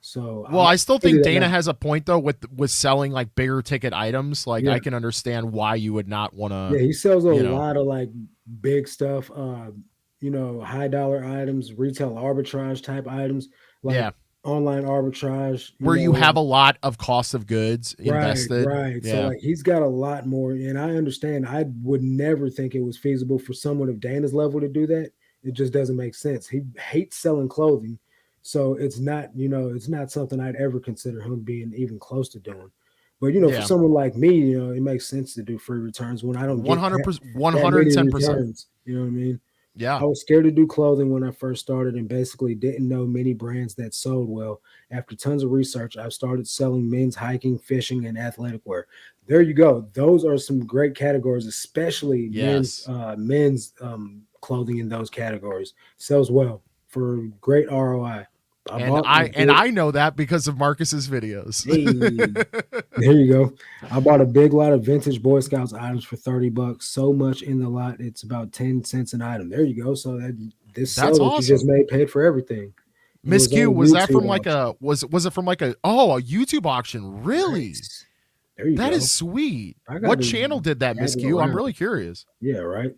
So Well, I'll I still figure think that Dana out. has a point though with selling like bigger ticket items. Like Yeah, I can understand why you would not want yeah, to, he sells a you know, lot of like big stuff, high dollar items, retail arbitrage type items, like yeah, online arbitrage, where you have a lot of cost of goods right, invested. right. So Yeah. like he's got a lot more, and I understand. I would never think it was feasible for someone of Dana's level to do that. It just doesn't make sense. He hates selling clothing, so it's not something I'd ever consider him being even close to doing. But for Yeah. someone like me, it makes sense to do free returns when I don't get that 100%, that many 110%. returns. You know what I mean? Yeah. I was scared to do clothing when I first started and basically didn't know many brands that sold well. After tons of research, I started selling men's hiking, fishing, and athletic wear. There you go. Those are some great categories, especially Yes. men's clothing in those categories. Sells well for great ROI. I And bought a big I know that because of Marcus's videos. hey, there you go. I bought a big lot of vintage Boy Scouts items for $30. So much in the lot, it's about 10 cents an item. There you go. So that this That's sale that you just awesome. made paid for everything. It Miss was Q, on was that YouTube from like auction. a was it from like a YouTube auction? Really? Nice. There you That go. is sweet. I got What to channel did that, Miss dabble Q? I'm around. really curious. Yeah, right.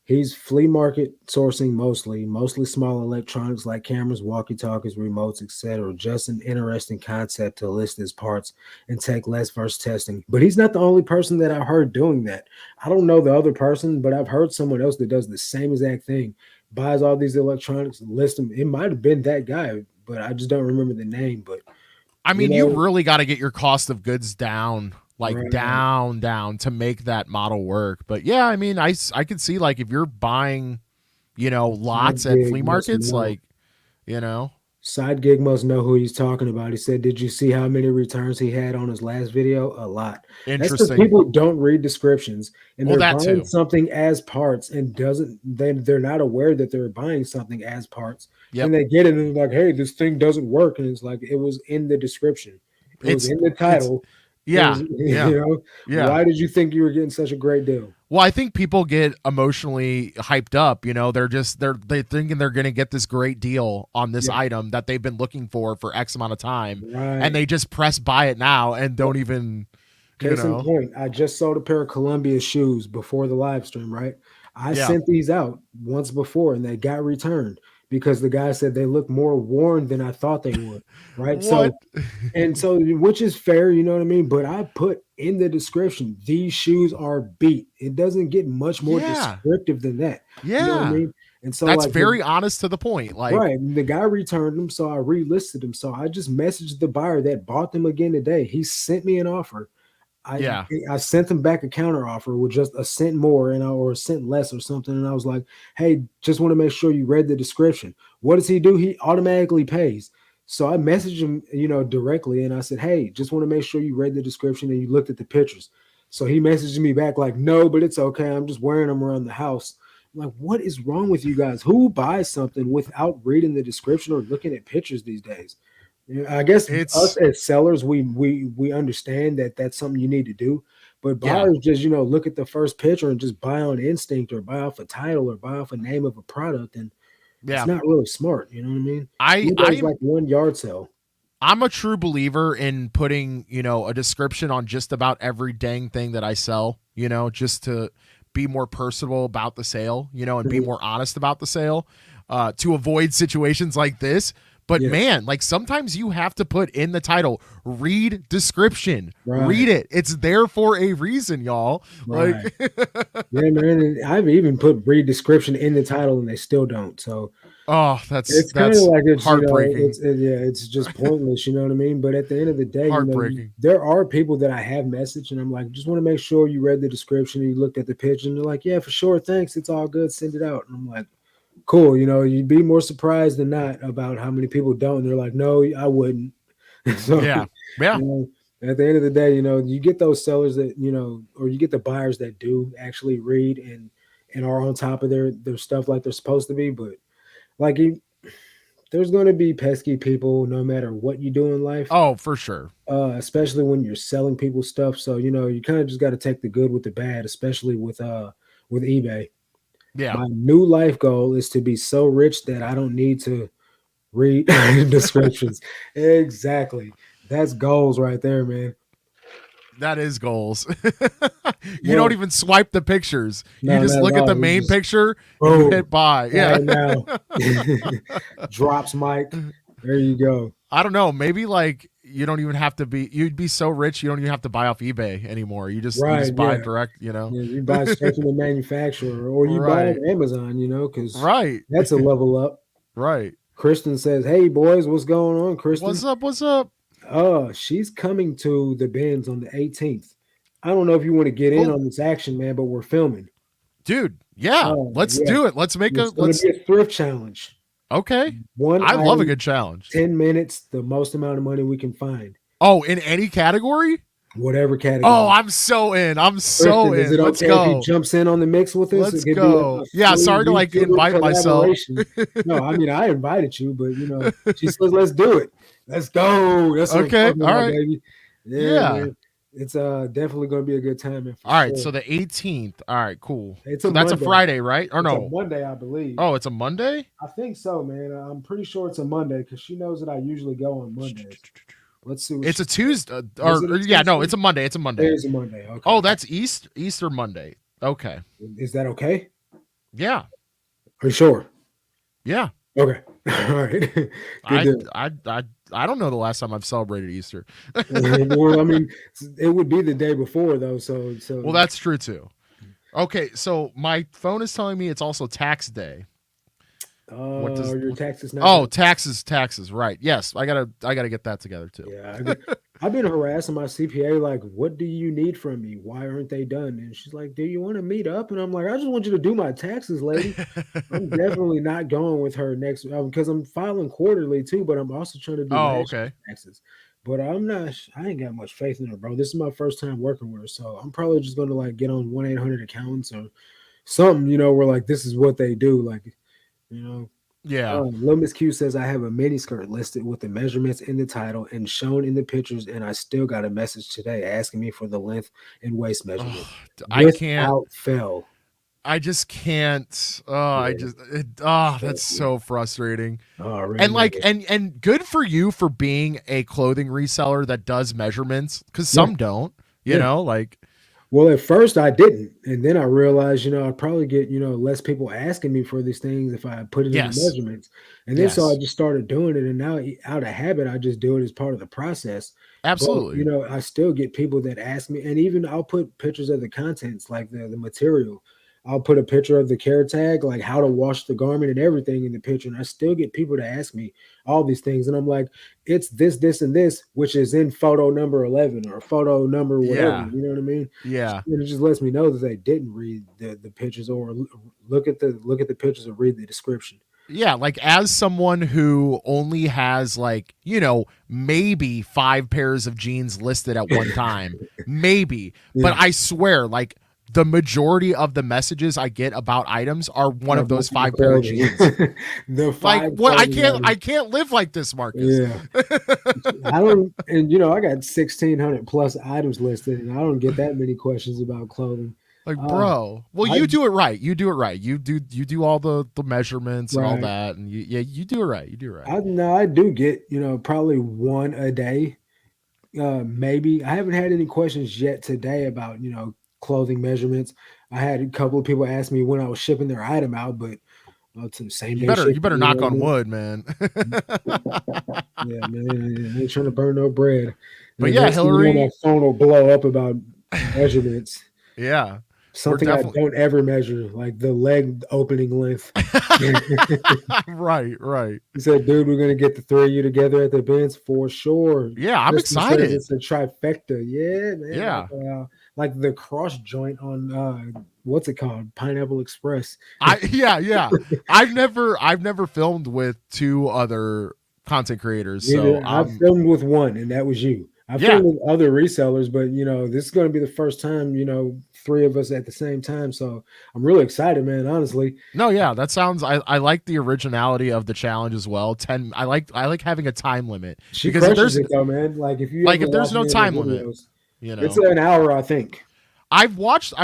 He's flea market sourcing mostly small electronics like cameras, walkie-talkies, remotes, etc. Just an interesting concept to list his parts and take less versus testing. But he's not the only person that I've heard doing that. I don't know the other person, but I've heard someone else that does the same exact thing. Buys all these electronics, lists them. It might have been that guy, but I just don't remember the name. But I you mean, you know, really got to get your cost of goods down like Right. down to make that model work. But yeah, I mean, I could see like if you're buying, lots Side at gig flea must markets, know. like, you know, Side gig must know who he's talking about. He said, "Did you see how many returns he had on his last video? A lot." That's because interesting. people don't read descriptions and Well, they're that buying too. something as parts and doesn't they're not aware that they're buying something as parts. Then Yep. they get it and they're like, "Hey, this thing doesn't work," and it's like it was in the description, it was It's in the it's title. It was, yeah, yeah, yeah. why did you think you were getting such a great deal? Well, I think people get emotionally hyped up. They're thinking they're going to get this great deal on this Yeah, item that they've been looking for X amount of time, and right. they just press buy it now and don't even, you Case in know. point, I just sold a pair of Columbia shoes before the live stream, right? I Yeah. sent these out once before and they got returned because the guy said they look more worn than I thought they would, right? What? So which is fair, you know what I mean? But I put in the description, these shoes are beat. It doesn't get much more Yeah. descriptive than that. You know what I Yeah. mean? And so That's like very honest to the point. Like, right. The guy returned them, so I relisted them. So I just messaged the buyer that bought them again today. He sent me an offer. I yeah. I sent them back a counter offer with just a cent more or a cent less or something. And I was like, hey, just want to make sure you read the description. What does he do? He automatically pays. So I messaged him, directly, and I said, hey, just want to make sure you read the description and you looked at the pictures. So he messaged me back like, no, but it's okay. I'm just wearing them around the house. I'm like, what is wrong with you guys? Who buys something without reading the description or looking at pictures these days? Yeah, I guess us It's as sellers, we understand that that's something you need to do, but yeah. buyers just look at the first picture and just buy on instinct or buy off a title or buy off a name of a product, and it's Yeah. not really smart. You know what I mean? I eBay's I'm like one yard sale. I'm a true believer in putting, a description on just about every dang thing that I sell, just to be more personable about the sale, and be Mhm. more honest about the sale, to avoid situations like this. But Yeah, man, like sometimes you have to put in the title, read description, right, read it. It's there for a reason, y'all. right. Like, Yeah, man. And I've even put read description in the title, and they still don't. So oh, that's it's kind of that's like heartbreaking. yeah, it's just pointless, you know what I mean? But at the end of the day, Heartbreaking. there are people that I have messaged and I'm like, just want to make sure you read the description and you looked at the picture and they're like, yeah, for sure, thanks, it's all good, send it out. And I'm like, cool, you'd be more surprised than not about how many people don't. And they're like, no, I wouldn't. So, Yeah. Yeah. at the end of the day, you get those sellers that, or you get the buyers that do actually read and are on top of their stuff like they're supposed to be, but like there's going to be pesky people no matter what you do in life, Oh, for sure. especially when you're selling people stuff. So you kind of just got to take the good with the bad, especially with eBay. Yeah. My new life goal is to be so rich that I don't need to read descriptions. Exactly, that's goals right there, man. That is goals. You don't Well, even swipe the pictures. You no, just not at look at the all. You main just picture and you boom, hit buy. buy Yeah. it now. Drops mic. There you go. I don't know. Maybe like you don't even have to be you'd be so rich you don't even have to buy off eBay anymore. You just Right, buy yeah. direct. Yeah, you buy straight from the manufacturer, or you buy Right. on Amazon, because Right. that's a level up. Right. Kristen says, "Hey boys, what's going on, What's Kristen?" up? What's up? She's coming to the bins on the 18th. I don't know if you want to get in Cool. on this action, man, but we're filming. Dude, yeah. Let's Yeah, do it. Let's make a it's going to let's be a thrift challenge. okay. One I love a item, good challenge. 10 minutes, the most amount of money we can find, Oh, in any category? whatever Oh, category. I'm so in. I'm so Kristen, is in. it Let's okay if he go. jumps in on the mix with us? It Let's could be go. a Yeah, free sorry to like YouTube invite myself. collaboration. No, I mean I invited you, but she says let's do it. Let's go. That's what I'm Okay. talking All about, right. baby. Yeah, Yeah. man. It's definitely gonna be a good time, man, for All right. sure. So the 18th. All right. Cool. It's a That's a Monday. Friday, right? Or It's a no? Monday, I believe. Oh, it's a Monday? I think so, man. I'm pretty sure it's a Monday because she knows that I usually go on Mondays. Let's see what It's she a said. Tuesday. Is it a Yeah, no, Tuesday? it's a Monday. It's a It Monday. is a Monday. Okay. Oh, that's Easter Monday. Okay. Is that okay? Yeah. Are you sure? Yeah. Okay. All right. Good I deal. I don't know the last time I've celebrated Easter. Well, I mean, it would be the day before though. Well, that's true too. Okay, so my phone is telling me it's also tax day. What does your taxes not Oh, done? taxes, right. Yes, I got to get that together too. Yeah, I've been harassing my CPA, like, what do you need from me? Why aren't they done? And she's like, do you want to meet up? And I'm like, I just want you to do my taxes, lady. I'm definitely not going with her next because I'm filing quarterly too, but I'm also trying to do Oh, last year's okay. taxes. But I ain't got much faith in her, bro. This is my first time working with her. So I'm probably just going to like get on 1-800 accountants or something, where like this is what they do. Like, you know, Yeah. Lil Miss Q says I have a mini skirt listed with the measurements in the title and shown in the pictures, and I still got a message today asking me for the length and waist measurement Oh, I can't. without fail. I just can't. Oh, Yeah, that's trust me. so frustrating. I already And know like, it. and good for you for being a clothing reseller that does measurements, because Yeah, some don't. yeah. Like, Well, at first I didn't, and then I realized, I'd probably get, less people asking me for these things if I put it in the yes, measurements. And then so I yes, just started doing it, and now out of habit, I just do it as part of the process. But absolutely. I still get people that ask me, and even I'll put pictures of the contents, like the material. I'll put a picture of the care tag, like how to wash the garment and everything in the picture, and I still get people to ask me all these things, and I'm like, it's this, and this, which is in photo number 11 or photo number whatever. Yeah, You know what I mean? yeah. And it just lets me know that they didn't read the pictures or look at the pictures or read the description. Yeah, like as someone who only has like, maybe 5 pairs of jeans listed at one time, maybe, but Yeah, I swear, like the majority of the messages I get about items are one of about those the 5 pair of clothing, jeans. the Like, five what? I clothing can't, I items. can't live like this, Marcus. Yeah, I don't, and I got 1,600 plus items listed, and I don't get that many questions about clothing. Like, Uh, bro, well, I you do it right. You do it right. You do all the measurements and all right. that, and you do it right. You do it right. I no, I do get probably one a day. Maybe I haven't had any questions yet today about clothing measurements. I had a couple of people ask me when I was shipping their item out, but to the same You day better shipping. you better You know knock what I on mean? wood, man. Yeah, man, I ain't trying to burn no bread. And But the yeah, next thing you know, my Hillary. phone will blow up about measurements. Yeah, we're Something I definitely don't ever measure, like the leg opening length. He right, right. said, "Dude, we're gonna get the three of you together at the events for sure." Yeah, I'm Kristen says excited. it's a trifecta. Yeah, man, Yeah, like the cross joint on what's it called, Pineapple Express. yeah. I've never filmed with two other content creators, so Neither I filmed with one, and that was you. I yeah. filmed with other resellers, but this is going to be the first time, three of us at the same time. So I'm really excited, man. Honestly, No, yeah, that sounds. I like the originality of the challenge as well. I like having a time limit, she because if crushes there's it though, man. Like if you like ever if there's watch no any of her time limit, videos, you it's know. an hour, I think. I've watched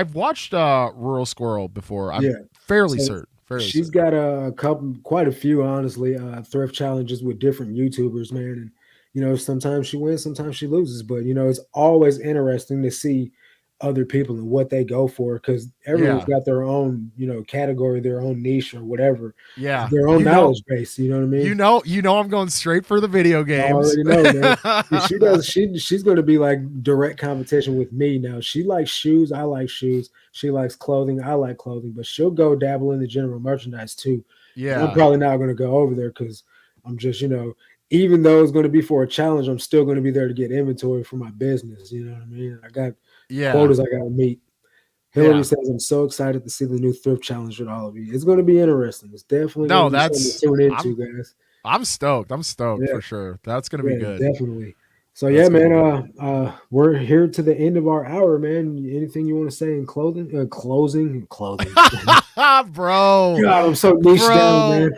Rural Squirrel before. I'm Yeah. fairly So certain. Fairly she's certain. got a couple, quite a few, honestly, thrift challenges with different YouTubers, man. And sometimes she wins, sometimes she loses, but it's always interesting to see other people and what they go for because everyone's Yeah. got their own, category, their own niche or whatever, Yeah. their own knowledge base. You know what I mean? I'm going straight for the video I games. already know, man. She does. She's going to be like direct competition with me now. She likes shoes. I like shoes. She likes clothing. I like clothing. But she'll go dabble in the general merchandise too. And I'm Yeah. probably not going to go over there because I'm just, even though it's going to be for a challenge, I'm still going to be there to get inventory for my business. You know what I mean? I got Yeah. quotas I got to meet. Hillary Yeah. says, I'm so excited to see the new thrift challenge with all of you. It's going to be interesting. It's definitely going No, to be something to that's tune I'm into, guys. I'm stoked. I'm stoked Yeah. for sure. That's gonna be Yeah, good. definitely. So That's yeah, gonna man. be good. We're here to the end of our hour, man. Anything you want to say in clothing? Clothing. Bro. God, I'm so niche down, Bro.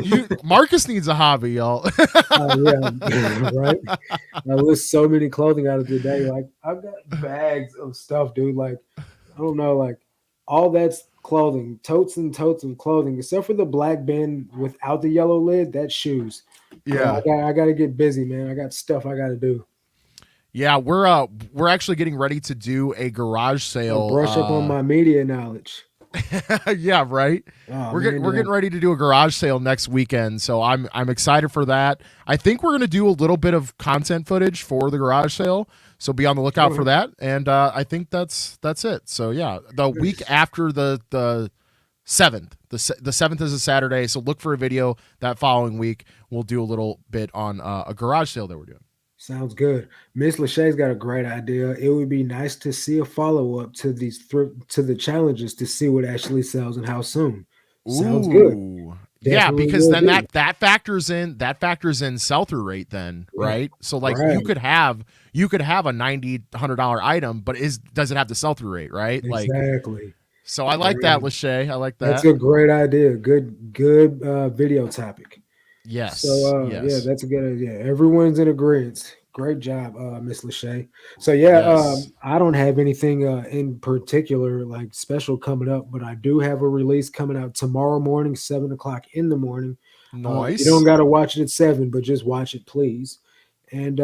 man. Marcus needs a hobby, y'all. Yeah, right. I list so many clothing out of the day. Like I've got bags of stuff, dude. Like I don't know, like all that's clothing, totes and totes of clothing, except for the black bin without the yellow lid. That's shoes. But Yeah. I got to get busy, man. I got stuff I got to do. Yeah, we're actually getting ready to do a garage sale. Brush up on my media knowledge. Yeah, right. Oh We're man, getting ready to do a garage sale next weekend, so I'm excited for that. I think we're gonna do a little bit of content footage for the garage sale, so be on the lookout for that. And I think that's it. So yeah, the week after the 7th, the 7th is a Saturday, so look for a video that following week. We'll do a little bit on a garage sale that we're doing. Sounds good. Miss Lachey's got a great idea. It would be nice to see a follow up to to the challenges to see what actually sells and how soon. Sounds good. Ooh. Yeah, Definitely because will then do. that factors in sell through rate then, Right. right? So like Right. you could have a $90 item, but is does it have the sell through rate, right? Like Exactly. so I like that, Right. Lachey. I like That's that. a great idea. Good video topic. So Yes. yeah, Yes. that's a good idea. Everyone's in agreement. Great job, Miss Lachey. So yeah, Yes. I don't have anything in particular like special coming up, but I do have a release coming out tomorrow morning, 7 o'clock in the morning. You don't Nice. got to watch it at 7, but just watch it, please. And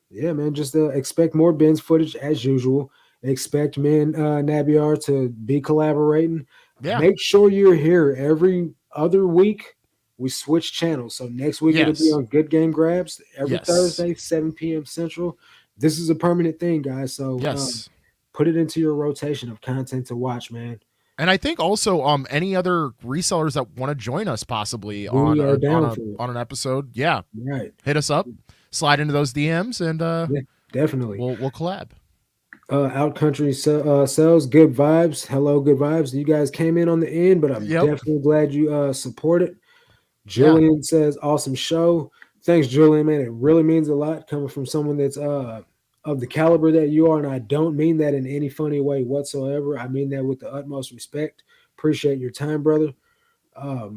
yeah, man, just expect more Ben's footage as usual. Expect me and Nabiar to be collaborating. Yeah. Make sure you're here every other week. We switch channels. So next week it'll be Yes. on Good Game Grabs every Yes. Thursday, 7 p.m. Central. This is a permanent thing, guys. So Yes. put it into your rotation of content to watch, man. And I think also any other resellers that want to join us possibly We are down for it. on an episode, yeah, Right. hit us up, slide into those DMs, and Yeah, definitely. we'll collab. Out country sells good vibes. Hello, good vibes. You guys came in on the end, but I'm Yep. definitely glad you support it. Yeah. Julian says, awesome show. Thanks, Julian, man. It really means a lot coming from someone that's of the caliber that you are. And I don't mean that in any funny way whatsoever. I mean that with the utmost respect. Appreciate your time, brother.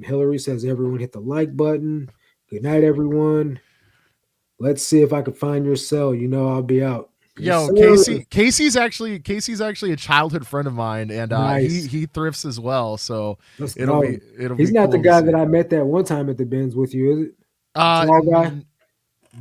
Hillary says, everyone hit the like button. Good night, everyone. Let's see if I can find your cell. You know I'll be out. Yes, Yo, sir. Casey's actually a childhood friend of mine, and Nice. he thrifts as well. So Let's go. it'll He's be not the cool to guy that see. I met that one time at the Benz with you, is it? The Uh, tall guy? n-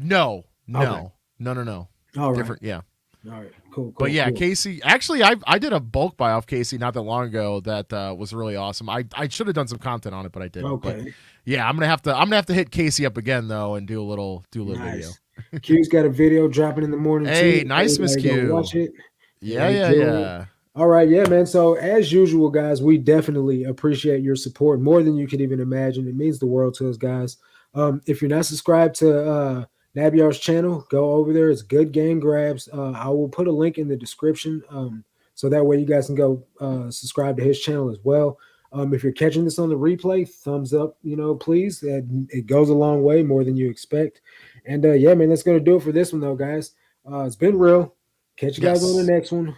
no, Okay. no. All right. Different, yeah. All right. Cool, But cool, yeah, cool. Casey. Actually, I did a bulk buy off Casey not that long ago that was really awesome. I should have done some content on it, but I didn't. But Okay. yeah, I'm gonna have to hit Casey up again though and do a little video. Nice. Q's got a video dropping in the morning Hey, too. nice, Miss Everybody go Q. watch it and Yeah, yeah, enjoy it. yeah. All right, yeah, man. So as usual, guys, we definitely appreciate your support more than you could even imagine. It means the world to us, guys. If you're not subscribed to Nabiar's channel, go over there. It's Good Game Grabs. I will put a link in the description, so that way you guys can go subscribe to his channel as well. If you're catching this on the replay, thumbs up, please. It goes a long way, more than you expect. And yeah, man, that's gonna do it for this one, though, guys. It's been real. Catch you guys on the Yes. next one.